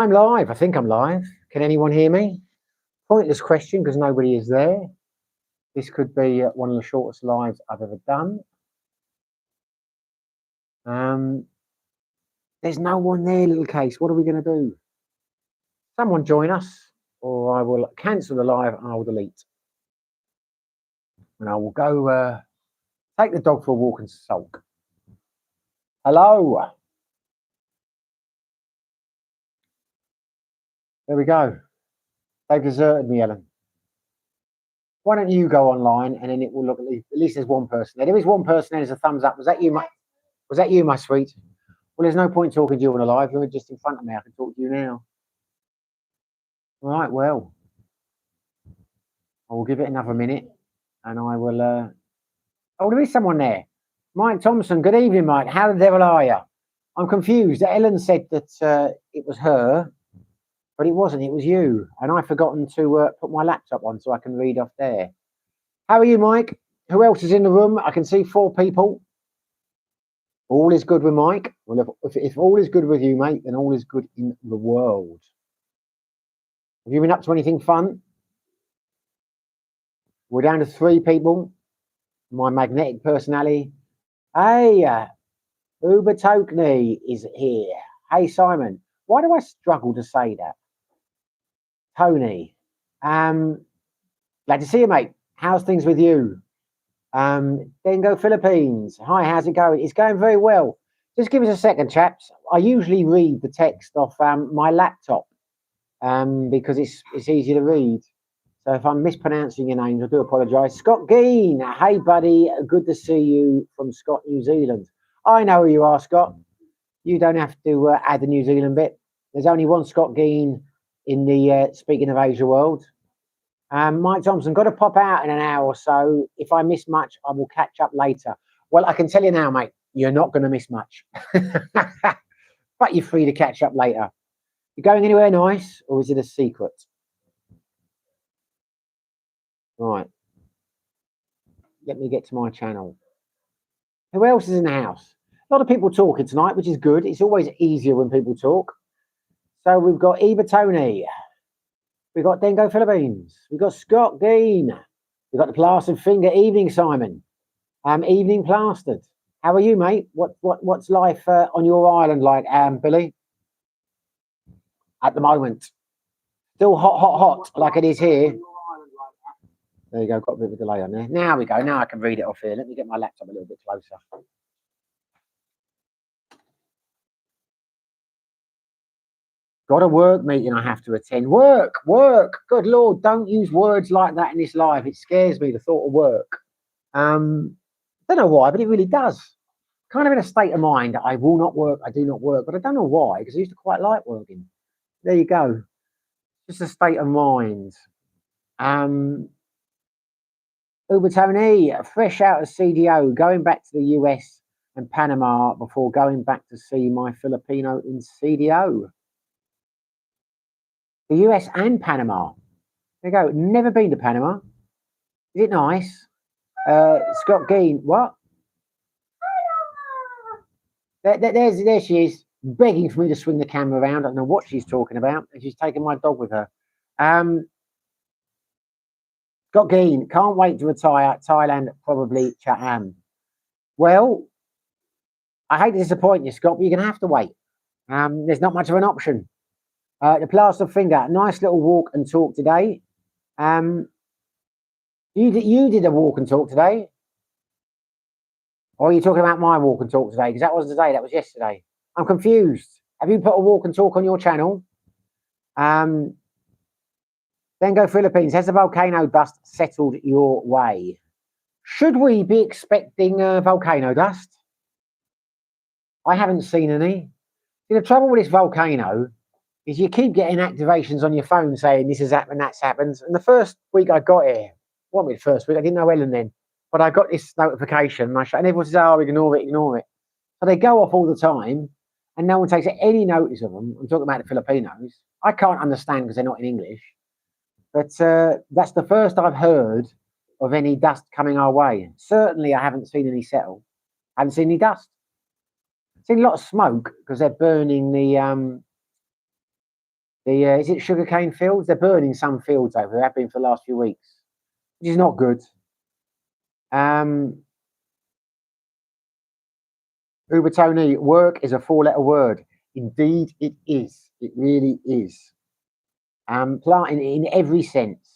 I'm live. I think I'm live. Can anyone hear me? Pointless question because nobody is there. This could be one of the shortest lives I've ever done. There's no one there, little case. What are we going to do? Someone join us, or I will cancel the live and I will delete. And I will go take the dog for a walk and sulk. Hello. There we go. They've deserted me, Ellen. Why don't you go online and then it will look at least there's one person there. There is one person there. There's a thumbs up. Was that you, my sweet? Well, there's no point talking to you on a live. You're just in front of me. I can talk to you now. All right, well, I will give it another minute and I will. Oh, there is someone there. Mike Thompson. Good evening, Mike. How the devil are you? I'm confused. Ellen said that it was her, but it wasn't. It was you. And I've forgotten to put my laptop on so I can read off there. How are you, Mike? Who else is in the room? I can see 4 people. All is good with Mike. Well, if all is good with you, mate, then all is good in the world. Have you been up to anything fun? We're down to 3 people. My magnetic personality. Hey, Uber Tokeny is here. Hey, Simon. Why do I struggle to say that? Tony. Glad to see you, mate. How's things with you? Dengo Philippines. Hi, how's it going? It's going very well. Just give us a second, chaps. I usually read the text off my laptop because it's easy to read. So if I'm mispronouncing your names, I do apologise. Scott Geen. Hey, buddy. Good to see you from Scott, New Zealand. I know who you are, Scott. You don't have to add the New Zealand bit. There's only one Scott Geen in the Speaking of Asia world. Mike Thompson, got to pop out in an hour or so. If I miss much, I will catch up later. Well, I can tell you now, mate, you're not going to miss much. But you're free to catch up later. You going anywhere nice, or is it a secret? Right. Let me get to my channel. Who else is in the house? A lot of people talking tonight, which is good. It's always easier when people talk. So we've got Eva Tony. We've got Dengo Philippines. We've got Scott Geen. We've got the Plastered Finger. Evening, Simon. Evening, Plastered. How are you, mate? What's life on your island like, Billy? At the moment. Still hot, like it is here. There you go. Got a bit of a delay on there. Now we go. Now I can read it off here. Let me get my laptop a little bit closer. Got a work meeting I have to attend. Work. Good Lord, don't use words like that in this live. It scares me, the thought of work. Don't know why, but it really does. Kind of in a state of mind, I will not work, I do not work, but I don't know why, because I used to quite like working. There you go. Just a state of mind. Uber Tony, fresh out of CDO, going back to the US and Panama before going back to see my Filipino in CDO. The US and Panama. There you go. Never been to Panama. Is it nice? Scott Geen. What? There she is, begging for me to swing the camera around. I don't know what she's talking about. And she's taking my dog with her. Scott Geen. Can't wait to retire. Thailand, probably Chatham. Well, I hate to disappoint you, Scott, but you're going to have to wait. There's not much of an option. The Plastered Finger, nice little walk and talk today. You did a walk and talk today? Or are you talking about my walk and talk today? Because that wasn't today, that was yesterday. I'm confused. Have you put a walk and talk on your channel? Then go Philippines. Has the volcano dust settled your way? Should we be expecting volcano dust? I haven't seen any. See, the trouble with this volcano is you keep getting activations on your phone saying this has happened, that's happened. And the first week I got here, what was the first week? I didn't know Ellen then, but I got this notification and everyone says, oh, ignore it. So they go off all the time and no one takes any notice of them. I'm talking about the Filipinos. I can't understand because they're not in English, but that's the first I've heard of any dust coming our way. Certainly I haven't seen any settle. I haven't seen any dust. I've seen a lot of smoke because they're burning the Is it sugarcane fields? They're burning some fields over there, have been for the last few weeks, which is not good. Uber Tony, work is a 4-letter word. Indeed, it is. It really is. In every sense.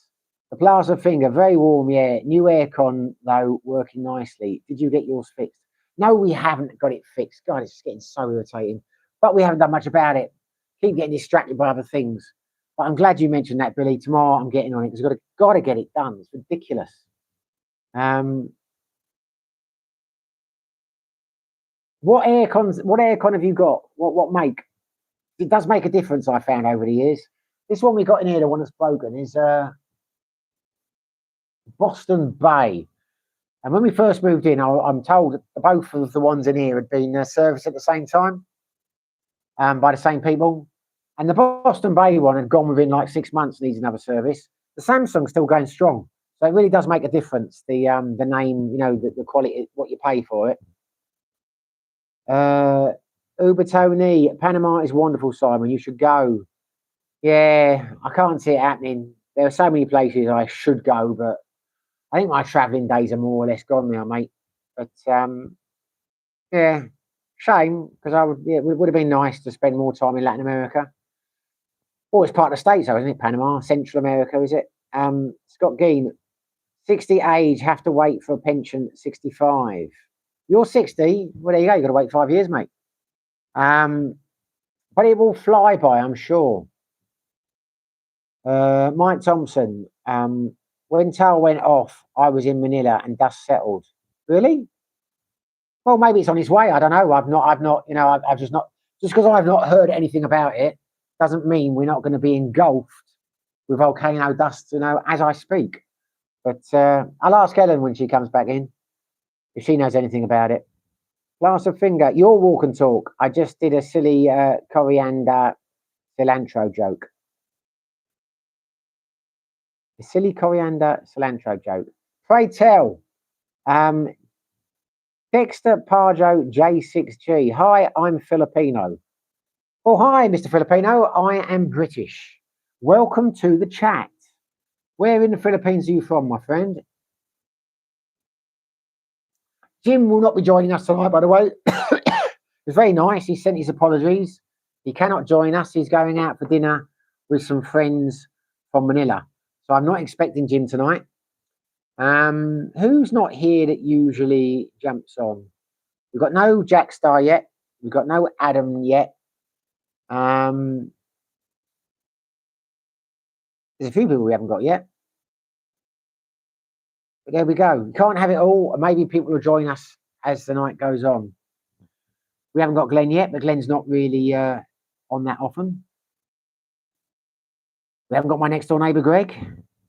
The Plaza Finger, very warm, yeah. New aircon, though, working nicely. Did you get yours fixed? No, we haven't got it fixed. God, it's getting so irritating. But we haven't done much about it. Keep getting distracted by other things. But I'm glad you mentioned that, Billy. Tomorrow I'm getting on it because I've got to get it done. It's ridiculous. What aircon have you got? What make? It does make a difference, I found over the years. This one we got in here, the one that's broken, is Boston Bay. And when we first moved in, I'm told both of the ones in here had been serviced at the same time by the same people. And the Boston Bay one had gone within like 6 months, needs another service. The Samsung's still going strong. So it really does make a difference, the name, you know, the quality, what you pay for it. Uber Tony, Panama is wonderful, Simon. You should go. Yeah, I can't see it happening. There are so many places I should go, but I think my travelling days are more or less gone now, mate. But yeah, shame because it would have been nice to spend more time in Latin America. Oh, it's part of the States, though, isn't it? Panama, Central America, is it? Scott Geen, 60 age, have to wait for a pension at 65. You're 60. Well, there you go. You've got to wait 5 years, mate. But it will fly by, I'm sure. Mike Thompson, when Tal went off, I was in Manila and dust settled. Really? Well, maybe it's on its way. I don't know. I've not, you know, I've just because I've not heard anything about it, doesn't mean we're not going to be engulfed with volcano dust, you know, as I speak. But I'll ask Ellen when she comes back in if she knows anything about it. Glass of finger, your walk and talk. I just did a silly coriander cilantro joke. A silly coriander cilantro joke. Pray tell. Dexter Parjo J6G. Hi, I'm Filipino. Oh, hi, Mr. Filipino. I am British. Welcome to the chat. Where in the Philippines are you from, my friend? Jim will not be joining us tonight, by the way. It's very nice. He sent his apologies. He cannot join us. He's going out for dinner with some friends from Manila. So I'm not expecting Jim tonight. Who's not here that usually jumps on? We've got no Jack Star yet. We've got no Adam yet. There's a few people we haven't got yet. But there we go. We can't have it all. Maybe people will join us as the night goes on. We haven't got Glenn yet, but Glenn's not really on that often. We haven't got my next door neighbour, Greg.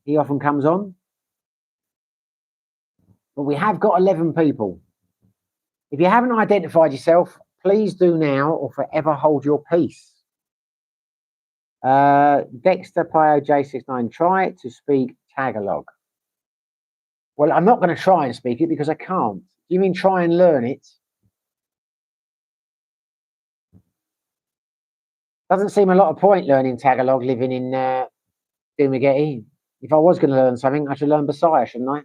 He often comes on. But we have got 11 people. If you haven't identified yourself, please do now or forever hold your peace. Dexter Pio J69, try to speak Tagalog. Well, I'm not going to try and speak it because I can't. You mean try and learn it? Doesn't seem a lot of point learning Tagalog living in Dumaguete. If I was going to learn something, I should learn Bisaya, shouldn't I?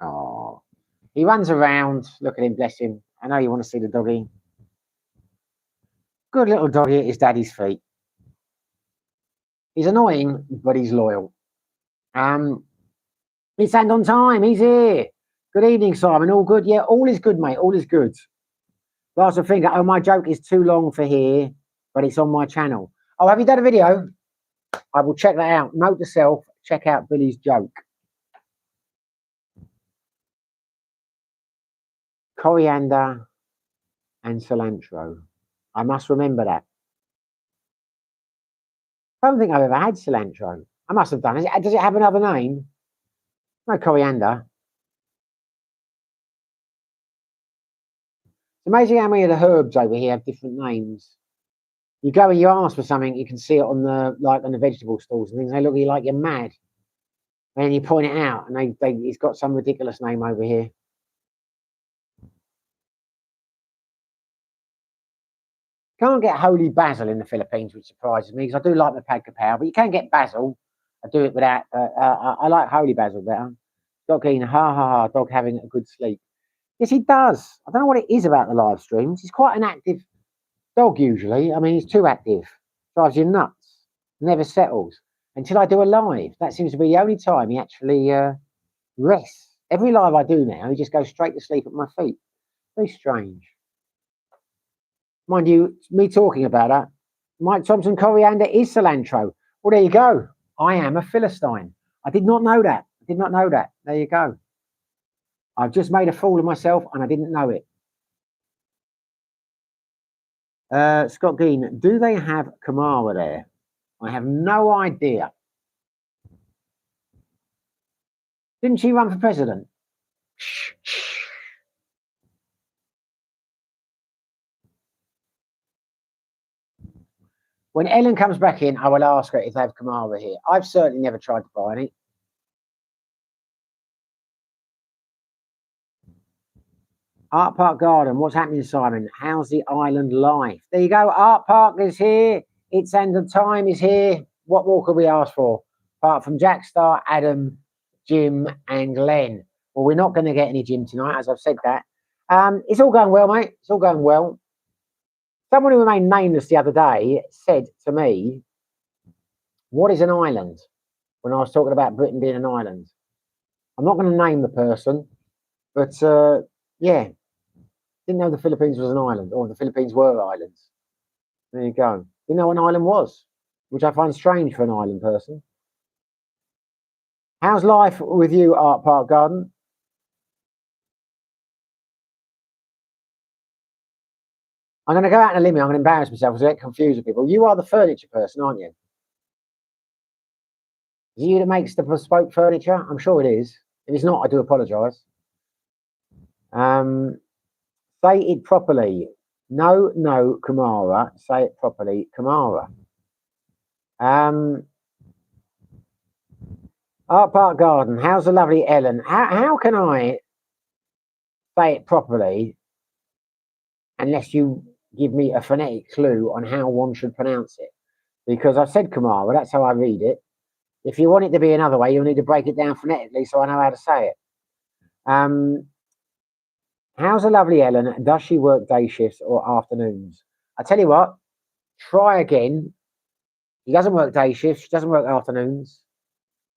Oh, he runs around. Look at him, bless him. I know you want to see the doggy. Good little doggy at his daddy's feet. He's annoying, but he's loyal. It's end on time. He's here. Good evening, Simon. All good? Yeah, all is good, mate. All is good. Last finger. Oh, my joke is too long for here, but it's on my channel. Oh, have you done a video? I will check that out. Note to self, check out Billy's joke. Coriander and cilantro. I must remember that. I don't think I've ever had cilantro. I must have done. Does it have another name? No, coriander. It's amazing how many of the herbs over here have different names. You go and you ask for something, you can see it on the on the vegetable stalls and things. They look at you like you're mad. And you point it out, and he's got some ridiculous name over here. Can't get holy basil in the Philippines, which surprises me because I do like the pad kapow, but you can get basil. I do it without. I like holy basil better. Dog eating, ha ha ha. Dog having a good sleep. Yes, he does. I don't know what it is about the live streams. He's quite an active dog usually. I mean, he's too active. Drives you nuts. Never settles until I do a live. That seems to be the only time he actually rests. Every live I do now, he just goes straight to sleep at my feet. Very strange. Mind you, me talking about that, Mike Thompson coriander is cilantro. Well, there you go. I am a Philistine. I did not know that. I did not know that. There you go. I've just made a fool of myself and I didn't know it. Scott Gein, do they have Kamara there? I have no idea. Didn't she run for president? When Ellen comes back in, I will ask her if they have Kamara here. I've certainly never tried to buy any. Art Park Garden, what's happening, Simon? How's the island life? There you go. Art Park is here. Its end of time is here. What more could we ask for? Apart from Jack Star, Adam, Jim, and Len. Well, we're not going to get any Jim tonight, as I've said that. It's all going well, mate. It's all going well. Someone who remained nameless the other day said to me, what is an island? When I was talking about Britain being an island. I'm not going to name the person, but yeah. Didn't know the Philippines was an island, or the Philippines were islands. There you go. Didn't know what an island was, which I find strange for an island person. How's life with you, Art Park Garden? I'm going to go out on a limb. I'm going to embarrass myself because I get confused with people. You are the furniture person, aren't you? Is it you that makes the bespoke furniture? I'm sure it is. If it's not, I do apologise. Say it properly. No, Kamara. Say it properly, Kamara. Art Park Garden. How's the lovely Ellen? How can I say it properly unless you give me a phonetic clue on how one should pronounce it? Because I've said Kamara. That's how I read it. If you want it to be another way, you'll need to break it down phonetically so I know how to say it. How's the lovely Ellen? Does she work day shifts or afternoons? I tell you what, try again. She doesn't work day shifts. She doesn't work afternoons.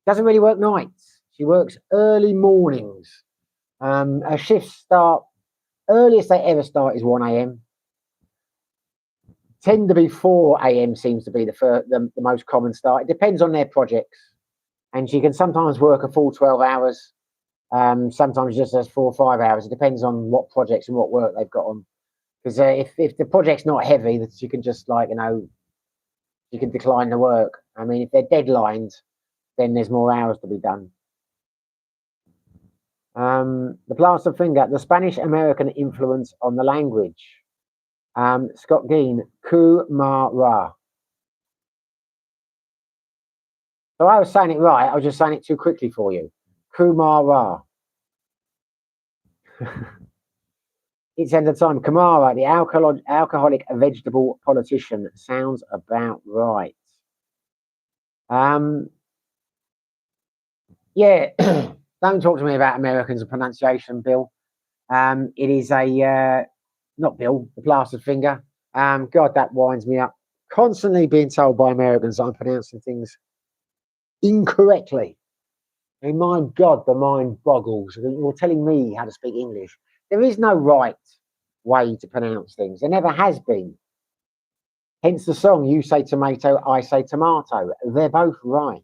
Doesn't really work nights. She works early mornings. Her shifts start, earliest they ever start is 1 a.m. Tend to be 4 a.m. seems to be the most common start. It depends on their projects. And she can sometimes work a full 12 hours. Sometimes just as 4 or 5 hours. It depends on what projects and what work they've got on. Because if the project's not heavy, that you can just you can decline the work. I mean, if they're deadlines, then there's more hours to be done. The plaster finger, the Spanish American influence on the language. Scott Gein, Kumara. So I was saying it right. I was just saying it too quickly for you. Kumara. It's end of time. Kamara, the alcoholic vegetable politician, sounds about right. Yeah, don't talk to me about Americans and pronunciation, Bill. It is not Bill, the plastered finger. God, that winds me up. Constantly being told by Americans I'm pronouncing things incorrectly. I mean, my God, the mind boggles. You're telling me how to speak English. There is no right way to pronounce things. There never has been. Hence the song, you say tomato, I say tomato. They're both right.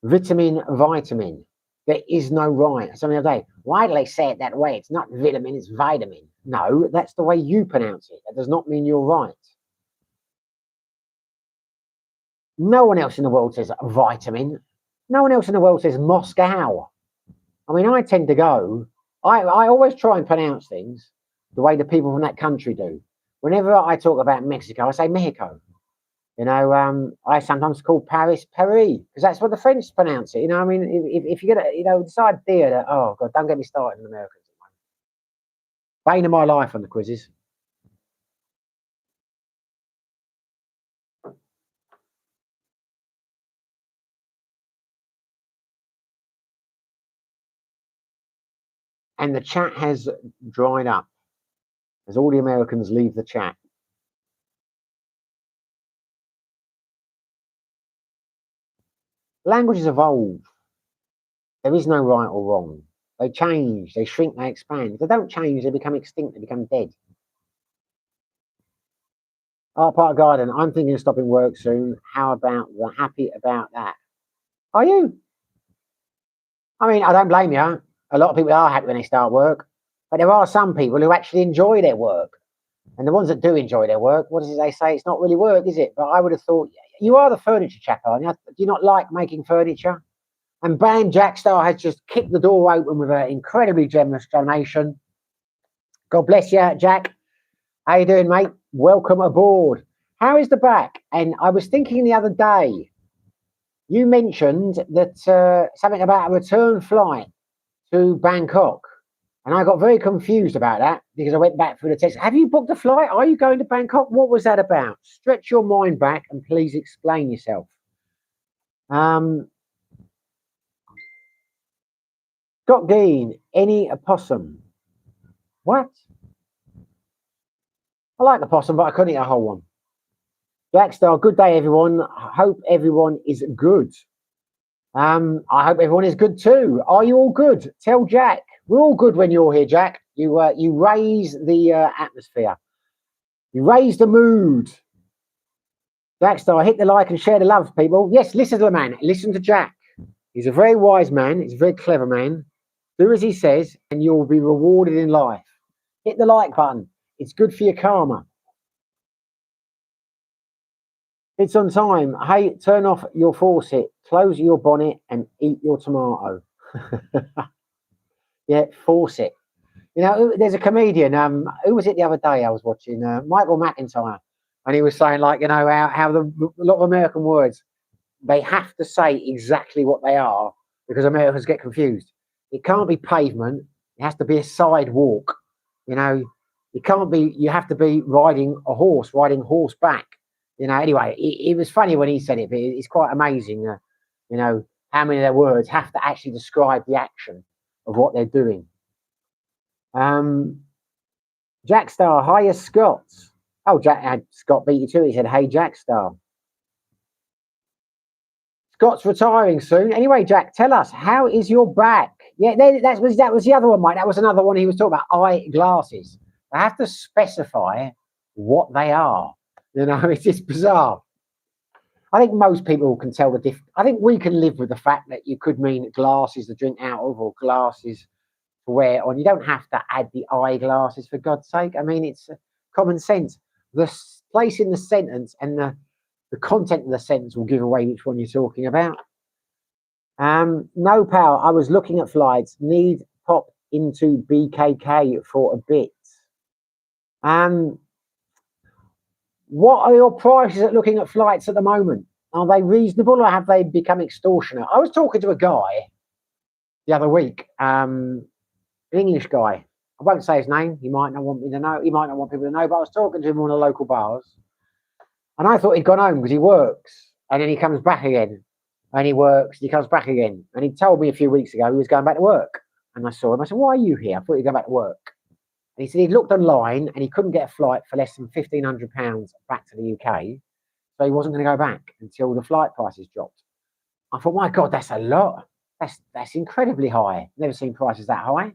Vitamin. There is no right. Something the other day, why do they say it that way? It's not vitamin, it's vitamin. No, that's the way you pronounce it. That does not mean you're right. No one else in the world says vitamin. No one else in the world says Moscow. I mean, I tend to go, I always try and pronounce things the way the people from that country do. Whenever I talk about Mexico, I say Mexico. You know, I sometimes call Paris Paris because that's what the French pronounce it. You know, I mean, if you get this idea that, oh God, don't get me started on Americans. Bane of my life on the quizzes. And the chat has dried up as all the Americans leave the chat. Languages evolve. There is no right or wrong. They change, they shrink, they expand. If they don't change, they become extinct, they become dead. Art Park Garden, I'm thinking of stopping work soon. How about the happy about that? Are you? I mean, I don't blame you. A lot of people are happy when they start work, but there are some people who actually enjoy their work. And the ones that do enjoy their work, what does they say? It's not really work, is it? But I would have thought, you are the furniture chap, aren't you? Do you not like making furniture? And bam, Jack Star has just kicked the door open with an incredibly generous donation. God bless you, Jack. How you doing, mate? Welcome aboard. How is the back? And I was thinking the other day, you mentioned that something about a return flight to Bangkok. And I got very confused about that because I went back through the text. Have you booked a flight? Are you going to Bangkok? What was that about? Stretch your mind back and please explain yourself. Scott Dean, any opossum? What? I like the possum, but I couldn't eat a whole one. Jackstar, good day, everyone. Hope everyone is good. I hope everyone is good too. Are you all good? Tell Jack. We're all good when you're here, Jack. You raise the atmosphere. You raise the mood. Jackstar, hit the like and share the love, people. Yes, listen to the man. Listen to Jack. He's a very wise man. He's a very clever man. Do as he says, and you'll be rewarded in life. Hit the like button. It's good for your karma. It's on time. Hey, turn off your faucet, close your bonnet, and eat your tomato. Yeah, faucet. You know, there's a comedian. Who was it the other day I was watching? Michael McIntyre, and he was saying, like, you know, how a lot of American words, they have to say exactly what they are because Americans get confused. It can't be pavement. It has to be a sidewalk. You know, it can't be. You have to be riding a horse, riding horseback. You know. Anyway, it was funny when he said it, but it's quite amazing. You know how many of their words have to actually describe the action of what they're doing. Jackstar, hiya Scott. Oh, Scott beat you too. He said, "Hey Jackstar." Scott's retiring soon. Anyway, Jack, tell us, how is your back? Yeah, that was the other one, Mike. That was another one he was talking about, eyeglasses. I have to specify what they are. You know, it's just bizarre. I think most people can tell the difference. I think we can live with the fact that you could mean glasses to drink out of or glasses to wear on. You don't have to add the eyeglasses, for God's sake. I mean, it's common sense. The place in the sentence and the content of the sentence will give away which one you're talking about. No power. I was looking at flights. Need pop into BKK for a bit. What are your prices at looking at flights at the moment? Are they reasonable or have they become extortionate? I was talking to a guy the other week, an English guy. I won't say his name. He might not want me to know. He might not want people to know, but I was talking to him on the local bars. And I thought he'd gone home because he works. And then he comes back again. And he works. He comes back again. And he told me a few weeks ago he was going back to work. And I saw him. I said, why are you here? I thought you'd go back to work. And he said he'd looked online and he couldn't get a flight for less than £1,500 back to the UK. So he wasn't going to go back until the flight prices dropped. I thought, my God, that's a lot. That's incredibly high. Never seen prices that high.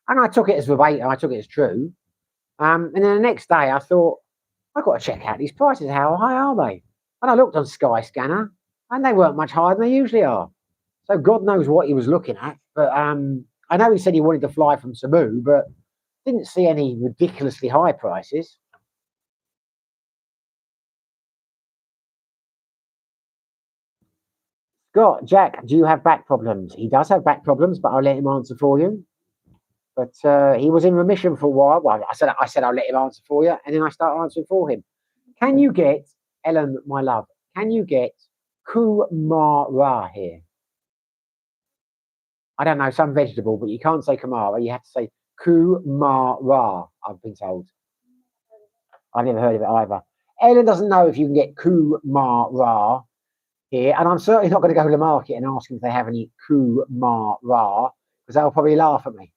And I took it as verbatim. I took it as true. And then the next day I thought, I've got to check out these prices. How high are they? And I looked on Skyscanner and they weren't much higher than they usually are. So God knows what he was looking at. But I know he said he wanted to fly from Cebu, but didn't see any ridiculously high prices. Scott, Jack, do you have back problems? He does have back problems, but I'll let him answer for you. But he was in remission for a while. Well, I said I'll let him answer for you, and then I start answering for him. Can you get Ellen, my love, can you get kumara here? I don't know, some vegetable, but you can't say kumara. You have to say kumara, I've been told. I've never heard of it either. Ellen doesn't know if you can get kumara here, and I'm certainly not going to go to the market and ask them if they have any kumara, because they'll probably laugh at me.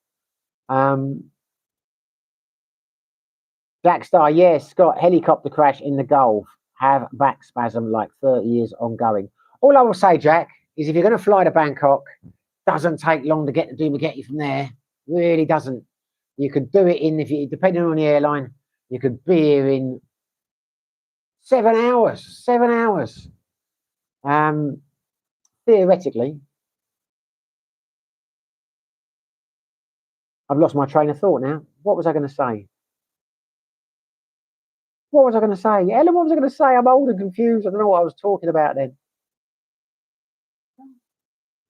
Black Star, yes, Scott, helicopter crash in the Gulf. Have back spasm like 30 years ongoing. All I will say, Jack, is if you're going to fly to Bangkok, doesn't take long to get to Dumaguete from there. Really doesn't. You could do it in, if you, depending on the airline, you could be here in 7 hours. 7 hours. Theoretically. I've lost my train of thought now. What was I going to say? What was I going to say? Ellen, what was I going to say? I'm old and confused. I don't know what I was talking about then.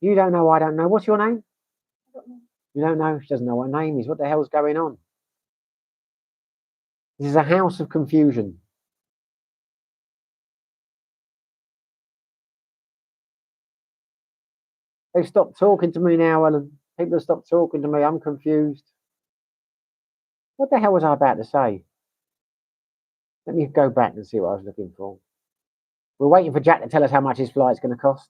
You don't know, I don't know. What's your name? I don't know. You don't know? She doesn't know what her name is. What the hell's going on? This is a house of confusion. They've stopped talking to me now, Ellen. People have stopped talking to me. I'm confused. What the hell was I about to say? Let me go back and see what I was looking for. We're waiting for Jack to tell us how much his flight's going to cost.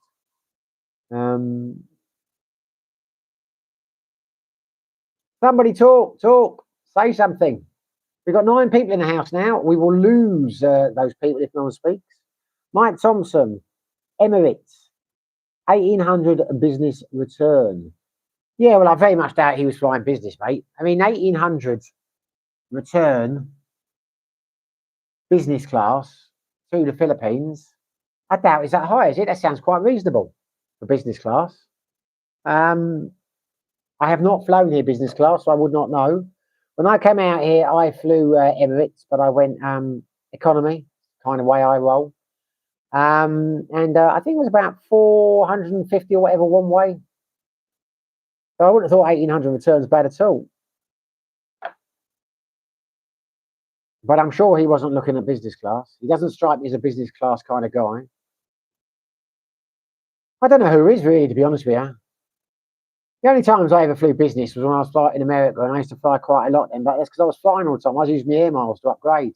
Somebody talk, say something. We've got 9 people in the house now. We will lose those people if no one speaks. Mike Thompson, Emirates, 1800 business return. Yeah, well, I very much doubt he was flying business, mate. I mean, 1800 return business class to the Philippines. I doubt it's that high, is it? That sounds quite reasonable for business class. I have not flown here business class, so I would not know. When I came out here, I flew Emirates, but I went economy, kind of way I roll. And I think it was about 450 or whatever one way. So I wouldn't have thought 1800 returns bad at all. But I'm sure he wasn't looking at business class. He doesn't strike me as a business class kind of guy. I don't know who is really, to be honest with you. The only times I ever flew business was when I was flying in America, and I used to fly quite a lot then, but that's because I was flying all the time. I was using my air miles to upgrade.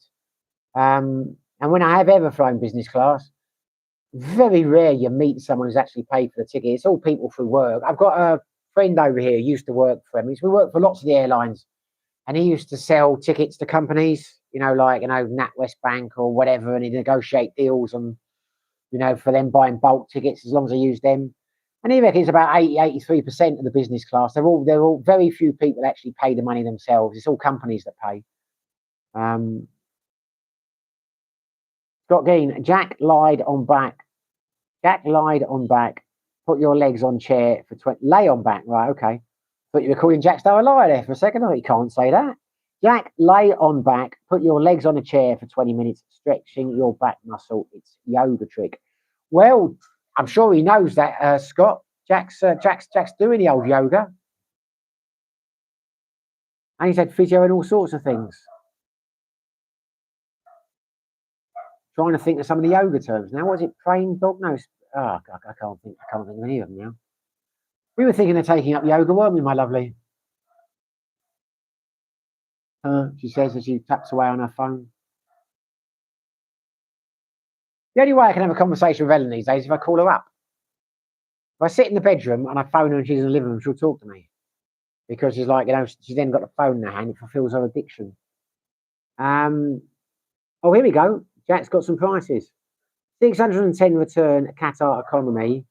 And when I have ever flown business class, very rare you meet someone who's actually paid for the ticket. It's all people through work. I've got a friend over here who used to work for Emirates. We worked for lots of the airlines, and he used to sell tickets to companies, like, NatWest Bank or whatever, and he'd negotiate deals on, for them buying bulk tickets as long as they use them. And he reckons about 83% of the business class, they're all very few people actually pay the money themselves. It's all companies that pay. Scott Geen, Jack lied on back. Jack lied on back. Put your legs on chair for 20. Lay on back, right? Okay. But you were calling Jack Star a liar there for a second. Oh, you can't say that. Jack, lay on back. Put your legs on a chair for 20 minutes, stretching your back muscle. It's yoga trick. Well, I'm sure he knows that, Scott. Jack's doing the old yoga, and he's had physio and all sorts of things. Trying to think of some of the yoga terms now. What is it? Trained dog? No. I can't think of any of them now. We were thinking of taking up yoga, weren't we, my lovely? She says as she taps away on her phone. The only way I can have a conversation with Ellen these days is if I call her up. If I sit in the bedroom and I phone her and she's in the living room, she'll talk to me. Because she's like, she's then got the phone in her hand. It fulfills her addiction. Oh, here we go. Jack's got some prices. 610 return Qatar economy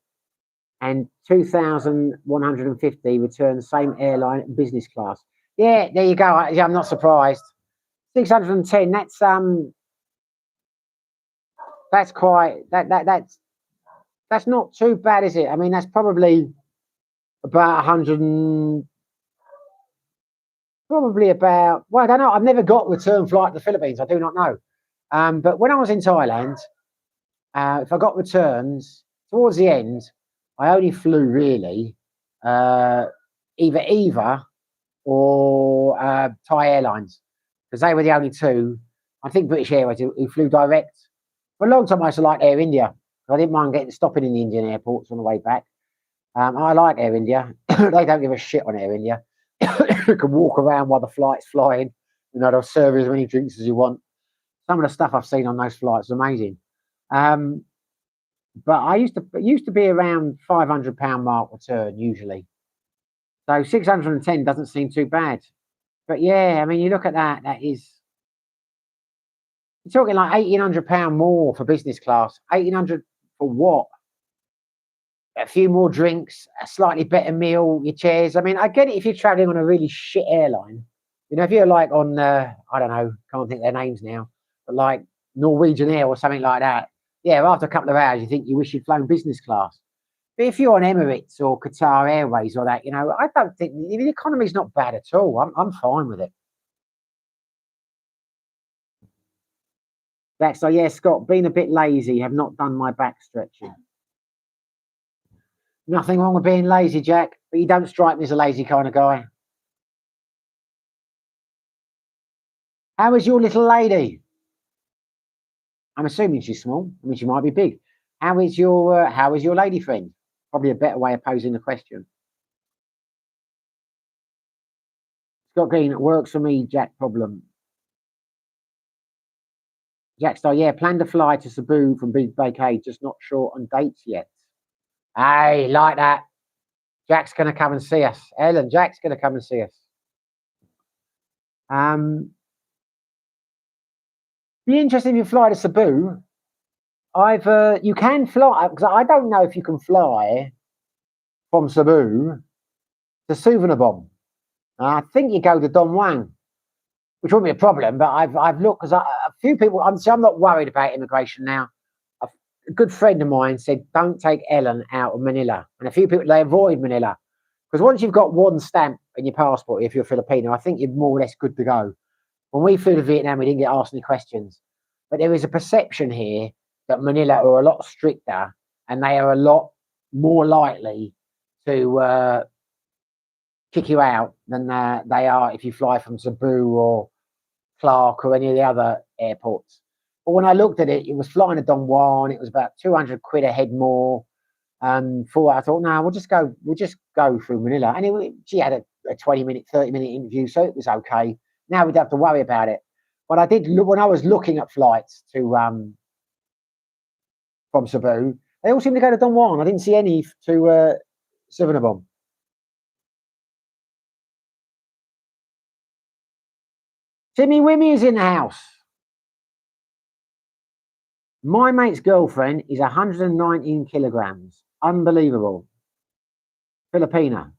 and 2,150 return same airline business class. Yeah, there you go. I'm not surprised. 610. That's quite that's not too bad, is it? I mean, that's probably about 100. Probably about. Well, I don't know. I've never got return flight to the Philippines. I do not know. But when I was in Thailand, if I got returns towards the end, I only flew really either EVA or Thai Airlines, because they were the only two. I think British Airways who flew direct. For a long time, I used to like Air India. I didn't mind stopping in the Indian airports on the way back. I like Air India. They don't give a shit on Air India. You can walk around while the flight's flying. You know, they'll serve you as many drinks as you want. Some of the stuff I've seen on those flights is amazing. But I used to be around £500 mark return usually. So 610 doesn't seem too bad. But yeah, I mean, you look at that. You're talking like £1,800 more for business class. 1,800 for what? A few more drinks, a slightly better meal, your chairs. I mean, I get it if you're traveling on a really shit airline. You know, if you're like on, I don't know, can't think their names now, but like Norwegian Air or something like that. Yeah, after a couple of hours, you think you wish you'd flown business class. But if you're on Emirates or Qatar Airways or that, you know, I don't think the economy's not bad at all. I'm fine with it. So yeah, Scott, being a bit lazy, have not done my back stretching. Nothing wrong with being lazy, Jack, but you don't strike me as a lazy kind of guy. How is your little lady? I'm assuming she's small. I mean, she might be big. How is your lady friend? Probably a better way of posing the question. Scott Green, it works for me, Jack problem. Jack Star, yeah, planned to fly to Cebu from Big Vacay, just not sure on dates yet. Hey, like that. Jack's going to come and see us. Ellen, Jack's going to come and see us. Be interesting if you fly to Cebu. You can fly, because I don't know if you can fly from Cebu to Suvarnabhumi. I think you go to Don Muang, which wouldn't be a problem. But I've looked because a few people. I'm not worried about immigration now. A good friend of mine said, "Don't take Ellen out of Manila," and a few people they avoid Manila because once you've got one stamp in your passport, if you're Filipino, I think you're more or less good to go. When we flew to Vietnam, we didn't get asked any questions, but there is a perception here that Manila are a lot stricter and they are a lot more likely to kick you out than they are if you fly from Cebu or Clark or any of the other airports. But when I looked at it, it was flying to Don Juan. It was about 200 quid a head more. I thought, no, we'll just go through Manila. And she had a 20-minute, 30-minute interview, so it was okay. Now we don't have to worry about it. But I did look when I was looking at flights to from Cebu. They all seem to go to Don Juan. I didn't see any to Suvarnabhumi. Timmy Wimmy is in the house. My mate's girlfriend is 119 kilograms. Unbelievable. Filipina.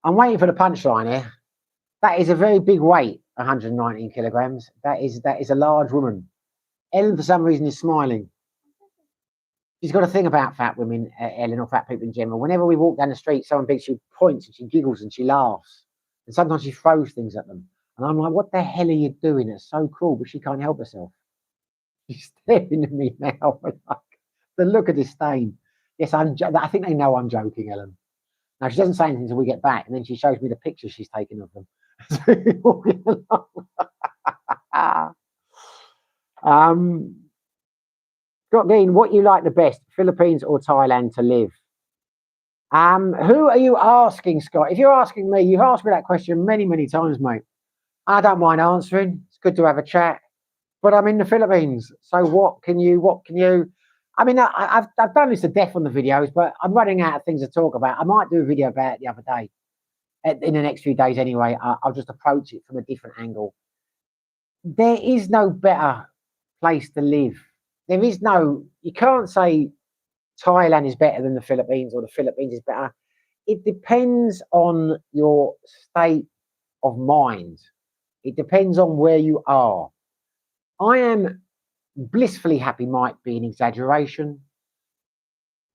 I'm waiting for the punchline here. That is a very big weight, 119 kilograms. That is a large woman. Ellen, for some reason, is smiling. She's got a thing about fat women, Ellen, or fat people in general. Whenever we walk down the street, someone big, she points and she giggles and she laughs. And sometimes she throws things at them. And I'm like, what the hell are you doing? It's so cool, but she can't help herself. She's staring at me now. The look of disdain. Yes, I think they know I'm joking, Ellen. Now, she doesn't say anything until we get back, and then she shows me the pictures she's taken of them. Scott Dean, what you like the best, Philippines or Thailand to live? Who are you asking, Scott? If you're asking me, you've asked me that question many, many times, mate. I don't mind answering. It's good to have a chat. But I'm in the Philippines, so what can you? I mean, I've done this to death on the videos, but I'm running out of things to talk about. I might do a video about it the other day, in the next few days anyway. I'll just approach it from a different angle. There is no better place to live. There is no, you can't say Thailand is better than the Philippines or the Philippines is better. It depends on your state of mind. It depends on where you are. I am blissfully happy, might be an exaggeration,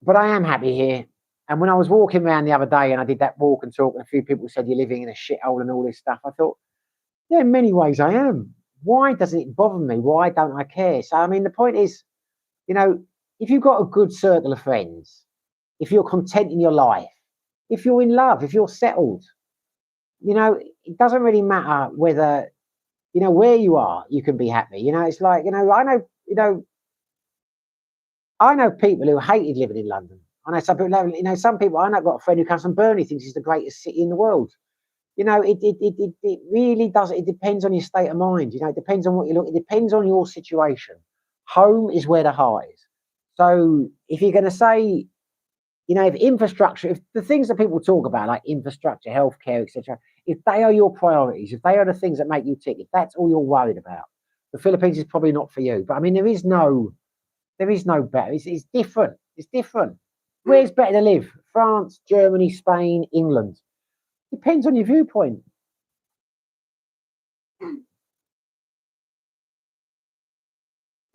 but I am happy here. And when I was walking around the other day and I did that walk and talk, and a few people said you're living in a shithole and all this stuff, I thought, yeah, in many ways I am. Why doesn't it bother me? Why don't I care? So, I mean, the point is, you know, if you've got a good circle of friends, if you're content in your life, if you're in love, if you're settled, you know, it doesn't really matter whether, you know, where you are, you can be happy. You know, it's like, you know, I know, you know, I know people who hated living in London. I know some people, some people, I know, I've got a friend who comes from Burnley, thinks it's the greatest city in the world. It really does. It depends on your state of mind. It depends on what you look. It depends on your situation. Home is where the heart is. So if you're going to say, if infrastructure, if the things that people talk about, like infrastructure, healthcare, etc., if they are your priorities, if they are the things that make you tick, if that's all you're worried about, the Philippines is probably not for you. But I mean, there is no better. It's different. It's different. Where's better to live? France, Germany, Spain, England. Depends on your viewpoint.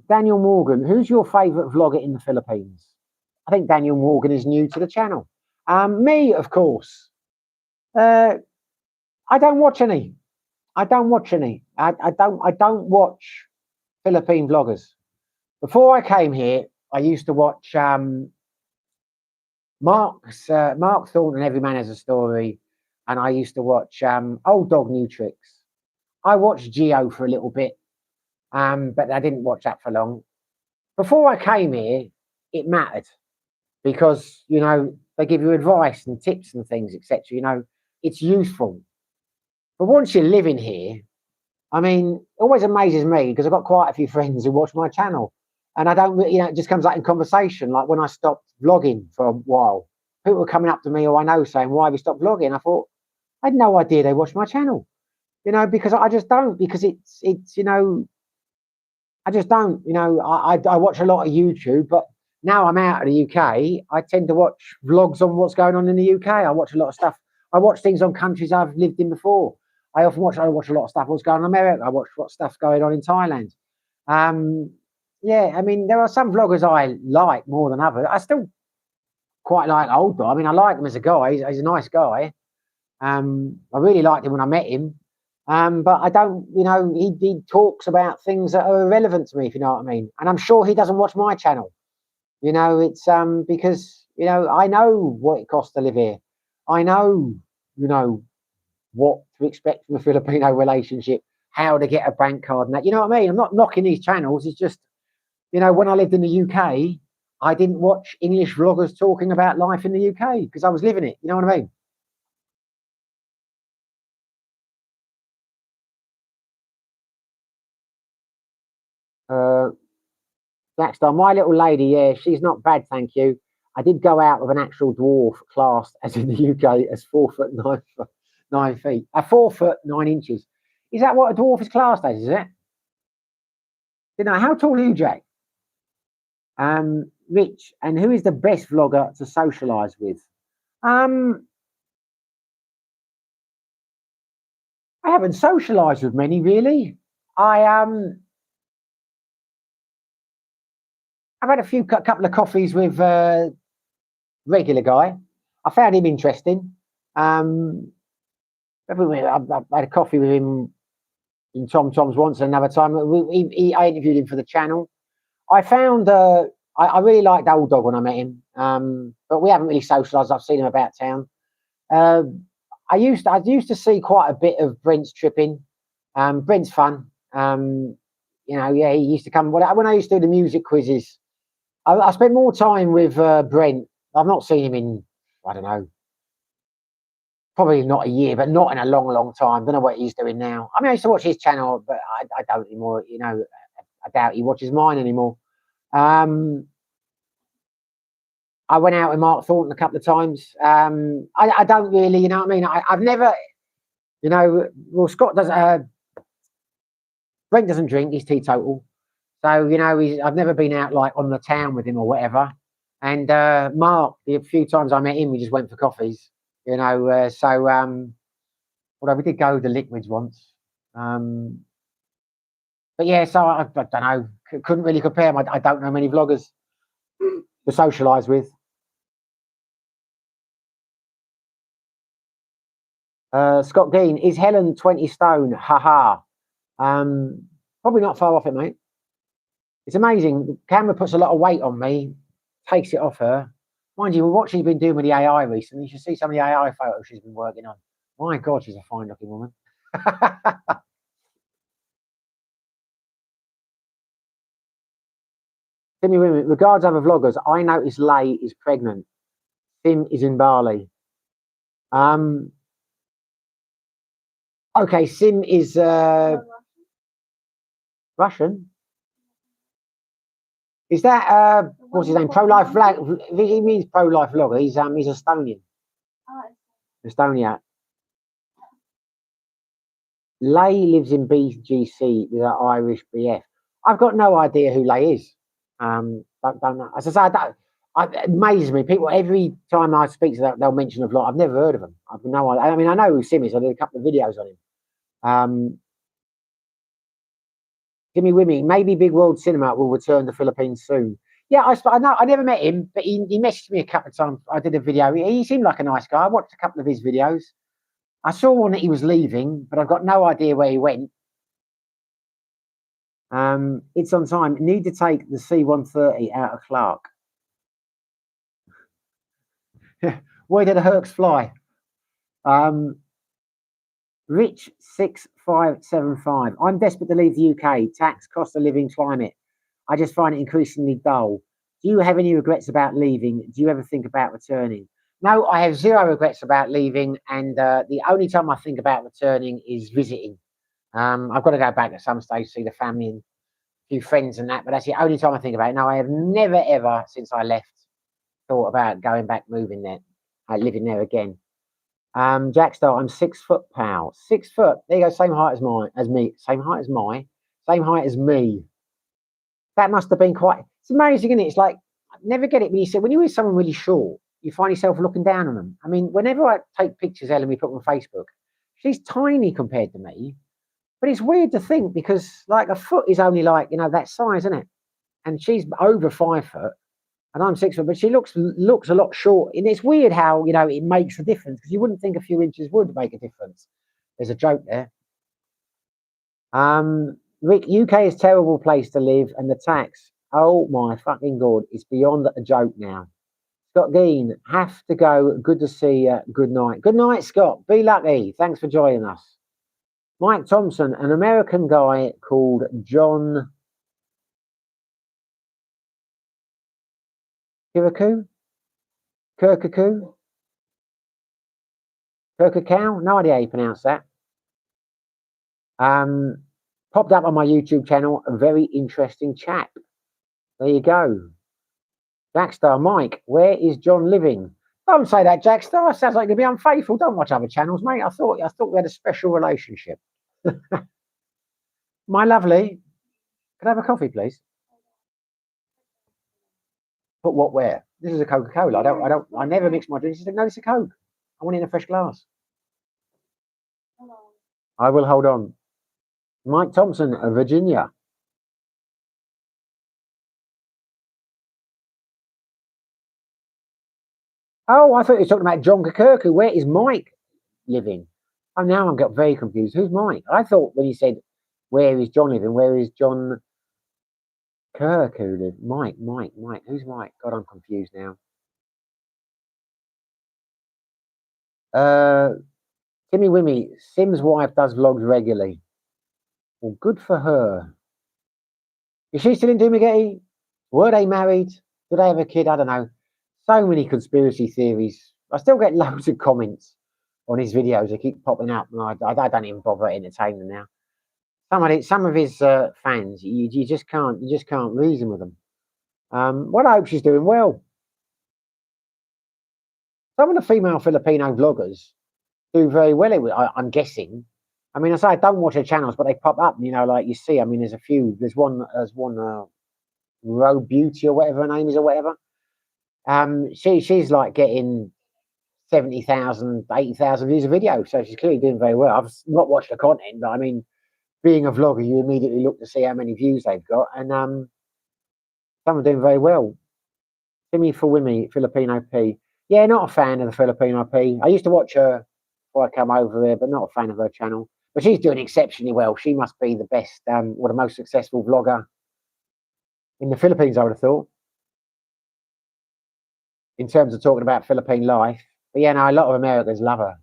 Daniel Morgan, who's your favourite vlogger in the Philippines? I think Daniel Morgan is new to the channel. Me, of course. I don't watch any. I don't watch any. I don't watch Philippine vloggers. Before I came here, I used to watch Mark Thornton, Every Man Has a Story, and I used to watch Old Dog New Tricks. I watched Geo for a little bit, but I didn't watch that for long. Before I came here, it mattered because they give you advice and tips and things, etc. It's useful. But once you're living here, I mean, it always amazes me because I've got quite a few friends who watch my channel, and I don't, it just comes out in conversation. Like when I stopped vlogging for a while, people were coming up to me, or I know, saying, "Why have you stopped vlogging?" I thought, I had no idea they watched my channel, because I just don't, because it's I just don't, I watch a lot of YouTube, but now I'm out of the UK, I tend to watch vlogs on what's going on in the UK. I watch a lot of stuff. I watch things on countries I've lived in before. I watch a lot of stuff what's going on in America. I watch what stuff's going on in Thailand. Yeah, I mean, there are some vloggers I like more than others. I still quite like Old Guy. I mean, I like him as a guy. He's a nice guy. I really liked him when I met him. But I don't, he talks about things that are irrelevant to me, if you know what I mean. And I'm sure he doesn't watch my channel. It's because, I know what it costs to live here. I know, what to expect from a Filipino relationship, how to get a bank card and that. You know what I mean? I'm not knocking these channels. It's just, when I lived in the UK, I didn't watch English vloggers talking about life in the UK because I was living it. You know what I mean? Uh, Blackstar, My Little Lady, yeah, she's not bad, thank you. I did go out with an actual dwarf classed as in the UK as 4 foot 9 feet, 4 foot 9 inches. Is that what a dwarf is classed as? Is it? How tall are you, Jack? Rich, and who is the best vlogger to socialise with? Um, I haven't socialised with many really. I've had couple of coffees with regular guy. I found him interesting. I've had a coffee with him in Tom Tom's once, and another time. I interviewed him for the channel. I found I really liked Old Dog when I met him, but we haven't really socialised. I've seen him about town. Uh, I used to see quite a bit of Brent's tripping. Brent's fun. Yeah, he used to come when I used to do the music quizzes. I spent more time with Brent. I've not seen him in, I don't know, probably not a year, but not in a long, long time. Don't know what he's doing now. I mean, I used to watch his channel, but I don't anymore. I doubt he watches mine anymore. Um, I went out with Mark Thornton a couple of times. I don't really, you know what I mean? I've never, well, Scott does, Brent doesn't drink, he's teetotal. So, I've never been out like on the town with him or whatever. And Mark, the few times I met him, we just went for coffees, although we did go to the liquids once. But yeah, so I don't know, couldn't really compare them. I don't know many vloggers to socialise with. Scott Dean, is Helen 20 stone? Haha. Probably not far off it, mate. It's amazing. The camera puts a lot of weight on me, takes it off her. Mind you, what she's been doing with the AI recently, you should see some of the AI photos she's been working on. My God, she's a fine looking woman. Timmy Women, regards other vloggers. I noticed Lay is pregnant. Sim is in Bali. Okay, Sim is Russian. Is that what's his name? Pro-life flag. He means pro-life vlogger. He's Estonian. Estonia. Lay lives in BGC with her Irish BF. I've got no idea who Lay is. Don't know. As I say, it amazes me. People every time I speak to them, they'll mention a vlog. I've never heard of them. I've no idea. I mean, I know who Sim is. I did a couple of videos on him. Jimmy Wimmy, maybe Big World Cinema will return to the Philippines soon. Yeah, I know. I never met him, but he messaged me a couple of times. I did a video. He seemed like a nice guy. I watched a couple of his videos. I saw one that he was leaving, but I've got no idea where he went. It's on time. Need to take the C-130 out of Clark. Where did the Hercs fly? Rich 6575. I'm desperate to leave the UK. Tax, cost of living, climate. I just find it increasingly dull. Do you have any regrets about leaving? Do you ever think about returning? No, I have zero regrets about leaving, and the only time I think about returning is visiting. I've got to go back at some stage, see the family and a few friends and that, but that's the only time I think about it. No, I have never ever, since I left, thought about going back, moving there, living there again. Jackstar, I'm 6 foot, pal. 6 foot. There you go. Same height as me. Same height as same height as me. That must have been quite. It's amazing, isn't it? It's like I never get it when you say when you're with someone really short, you find yourself looking down on them. I mean, whenever I take pictures, Ellen, we put them on Facebook. She's tiny compared to me, but it's weird to think because like a foot is only like that size, isn't it? And she's over 5 foot, and I'm 6 foot, but she looks a lot short. And it's weird how it makes a difference because you wouldn't think a few inches would make a difference. There's a joke there. Rick, UK is a terrible place to live, and the tax. Oh my fucking god, it's beyond a joke now. Scott Dean, have to go. Good to see you. Good night. Good night, Scott. Be lucky. Thanks for joining us. Mike Thompson, an American guy called John Kirakou? Kirkaku? Kirkakau? No idea how you pronounce that. Popped up on my YouTube channel. A very interesting chap. There you go. Jackstar, Mike, where is John living? Don't say that, Jackstar. Sounds like you'd be unfaithful. Don't watch other channels, mate. I thought we had a special relationship. My lovely, could I have a coffee, please? Put what where? This is a Coca-Cola. I never mix my drinks. No, it's a Coke. I want it in a fresh glass. I will hold on. Mike Thompson, Virginia. Oh, I thought you were talking about John Kakurku. Where is Mike living? Oh, now I'm got very confused. Who's Mike? I thought when you said, where is John living? Where is John Kirku live? Mike. Who's Mike? God, I'm confused now. Timmy Wimmy, Sim's wife does vlogs regularly. Well, good for her. Is she still in Dumagetti? Were they married? Did they have a kid? I don't know. So many conspiracy theories. I still get loads of comments on his videos. They keep popping up, and I don't even bother entertaining them now. Some of his fans, you just can't reason with them. Well, I hope she's doing well. Some of the female Filipino vloggers do very well. I'm guessing. I mean, I don't watch her channels, but they pop up. Like you see. I mean, there's a few. There's one. Row Beauty or whatever her name is or whatever. She's like getting 70,000, 80,000 views a video, so she's clearly doing very well. I've not watched the content, but I mean, being a vlogger, you immediately look to see how many views they've got, and some are doing very well. Timmy for Wimmy, Filipino P. Yeah, not a fan of the Filipino P. I used to watch her before I come over here, but not a fan of her channel. But she's doing exceptionally well. She must be the best, or the most successful vlogger in the Philippines, I would have thought, in terms of talking about Philippine life. But yeah, no, a lot of Americans love her.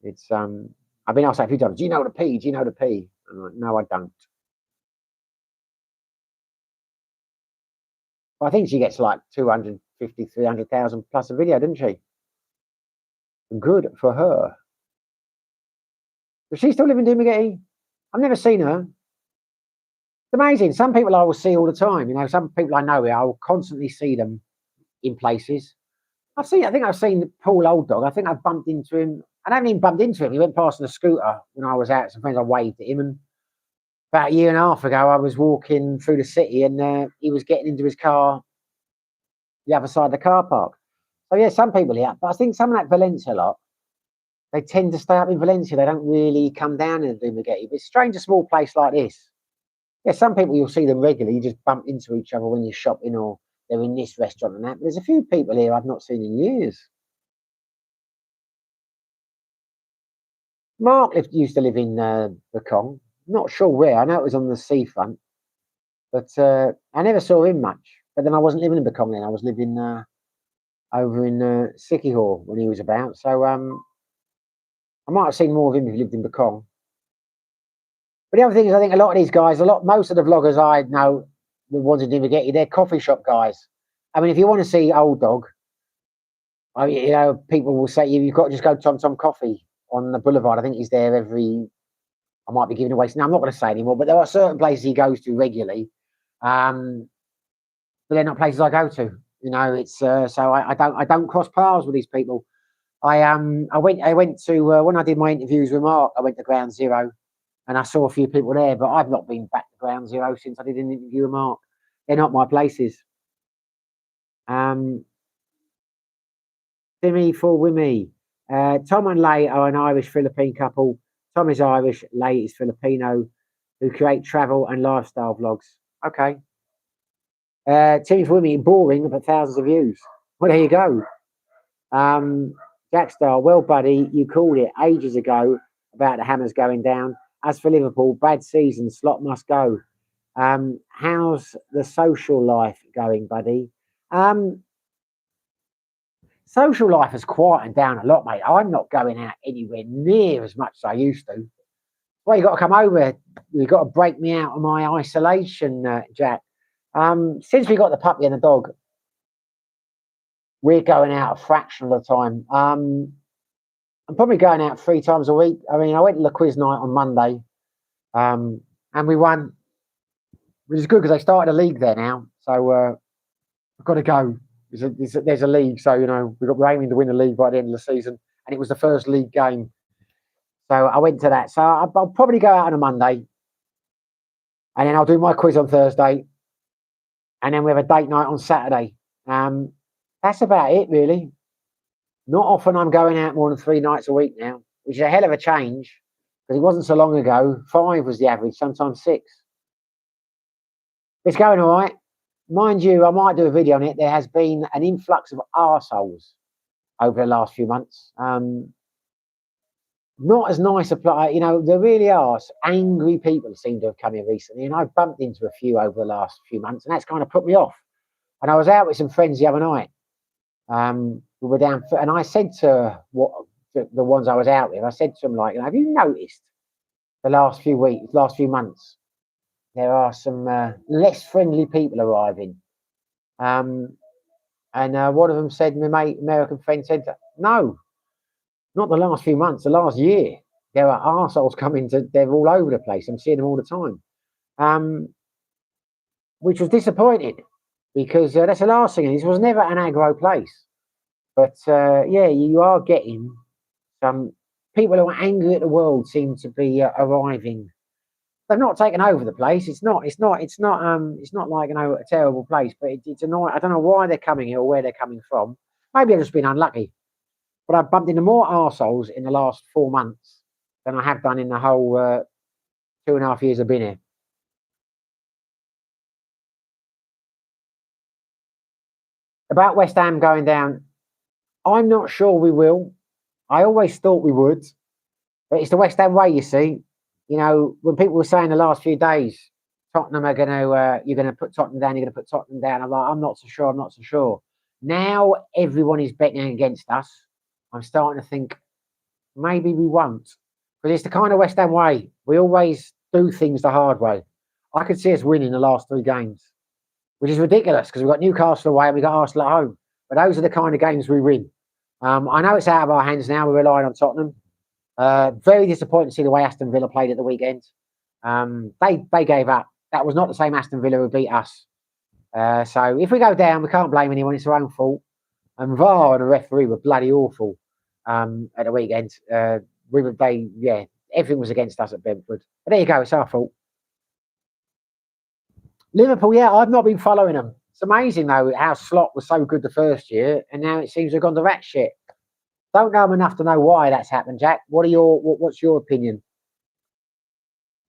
It's I've been asked that a few times. Do you know the P? Do you know the P? I'm like, no, I don't. I think she gets like 250, 300,000 plus a video, doesn't she? Good for her. Does she still live in Dumagetti? I've never seen her. It's amazing. Some people I will see all the time. You know, some people I know, I will constantly see them in places. I think I've seen Paul Old Dog. I think I've bumped into him. I haven't even bumped into him. He went past on a scooter when I was out. Some friends, I waved at him. And about a year and a half ago, I was walking through the city and he was getting into his car the other side of the car park. So, yeah, some people here. But I think some like Valencia lot, they tend to stay up in Valencia. They don't really come down in Dumagetti. But it's strange, a small place like this. Yeah, some people you'll see them regularly. You just bump into each other when you're shopping or they're in this restaurant and that. But there's a few people here I've not seen in years. Mark used to live in Bacong. Not sure where. I know it was on the seafront, but I never saw him much. But then I wasn't living in Bacong then. I was living over in Sikihor when he was about. So I might have seen more of him if he lived in Bacong. But the other thing is, I think a lot of these guys, most of the vloggers I know, the ones in Dumagetti, they're coffee shop guys. I mean, if you want to see Old Dog, you know, people will say you've got to just go to Tom Tom Coffee on the boulevard. I think he's there every. I might be giving away. No, I'm not going to say anymore. But there are certain places he goes to regularly, but they're not places I go to. You know, it's so I don't cross paths with these people. I went to when I did my interviews with Mark. I went to Ground Zero. And I saw a few people there, but I've not been back to Ground Zero since I did an interview with Mark. They're not my places. Timmy for Wimmy. Tom and Leigh are an Irish-Philippine couple. Tom is Irish, Leigh is Filipino, who create travel and lifestyle vlogs. Okay. Timmy for Wimmy, boring, but thousands of views. Well, there you go. Jackstar, well, buddy, you called it ages ago about the Hammers going down. As for Liverpool, bad season, Slot must go. How's the social life going, buddy? Social life has quietened down a lot, mate. I'm not going out anywhere near as much as I used to. Well, you got to come over. You've got to break me out of my isolation, Jack. Since we got the puppy and the dog, we're going out a fraction of the time. I'm probably going out 3 times a week. I mean, I went to the quiz night on Monday, and we won, which is good because they started a league there now. So I've got to go. There's a league, so you know we're aiming to win the league by the end of the season, and it was the first league game. So I went to that. So I'll probably go out on a Monday, and then I'll do my quiz on Thursday, and then we have a date night on Saturday. That's about it, really. Not often I'm going out more than 3 nights a week now, which is a hell of a change because it wasn't so long ago. 5 was the average, sometimes 6. It's going all right. Mind you, I might do a video on it. There has been an influx of arseholes over the last few months. Not as nice a place, you know, there really are angry people seem to have come here recently, and I've bumped into a few over the last few months, and that's kind of put me off. And I was out with some friends the other night. We were down, and I said to the ones I was out with, I said to them, like, have you noticed the last few weeks, last few months, there are some less friendly people arriving? And one of them said, my mate, American friend, said, no, not the last few months, the last year. There are arseholes coming to, they're all over the place. I'm seeing them all the time, which was disappointing because that's the last thing. This was never an aggro place. But yeah, you are getting some people who are angry at the world seem to be arriving. They've not taken over the place. It's not like, you know, a terrible place, but it's annoying. I don't know why they're coming here or where they're coming from. Maybe I've just been unlucky. But I've bumped into more arseholes in the last 4 months than I have done in the whole 2.5 years I've been here. About West Ham going down, I'm not sure we will. I always thought we would, but it's the West Ham way, you see. You know, when people were saying the last few days, Tottenham are going to, you're going to put Tottenham down, you're going to put Tottenham down. I'm like, I'm not so sure, I'm not so sure. Now everyone is betting against us. I'm starting to think maybe we won't. Because it's the kind of West Ham way. We always do things the hard way. I could see us winning the last 3 games. which is ridiculous because we've got Newcastle away and we've got Arsenal at home. But those are the kind of games we win. I know it's out of our hands now. We're relying on Tottenham. Very disappointed to see the way Aston Villa played at the weekend. They gave up. That was not the same Aston Villa who beat us. So if we go down, we can't blame anyone. It's our own fault. And VAR and the referee were bloody awful at the weekend. Everything was against us at Brentford. But there you go. It's our fault. Liverpool, yeah, I've not been following them. It's amazing though how Slot was so good the first year, and now it seems they've gone to rat shit. Don't know them enough to know why that's happened, Jack. What's your opinion?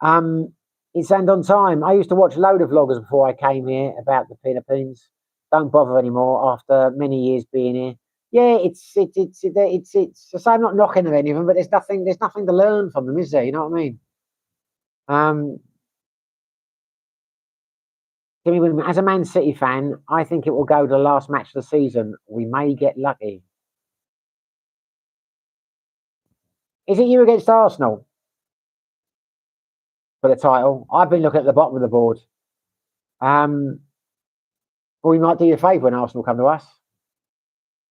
It's end on time. I used to watch a load of vloggers before I came here about the Philippines. Don't bother anymore after many years being here. Yeah, it's so I'm not knocking any of them, but there's nothing to learn from them, is there? You know what I mean? As a Man City fan, I think it will go to the last match of the season. We may get lucky. Is it you against Arsenal for the title? I've been looking at the bottom of the board. Well, we might do you a favour when Arsenal come to us.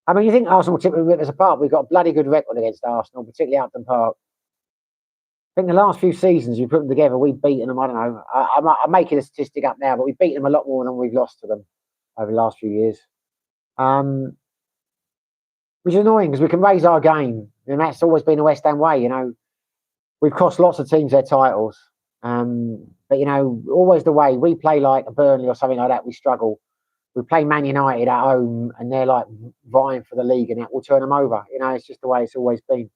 I mean, you think Arsenal will rip us apart? We've got a bloody good record against Arsenal, particularly Upton Park. I think the last few seasons we put them together, we've beaten them. I don't know. I'm making a statistic up now, but we've beaten them a lot more than we've lost to them over the last few years. Which is annoying because we can raise our game, and that's always been the West Ham way. You know, we've cost lots of teams their titles, but you know, always the way we play like a Burnley or something like that, we struggle. We play Man United at home, and they're like vying for the league, and that will turn them over. You know, it's just the way it's always been.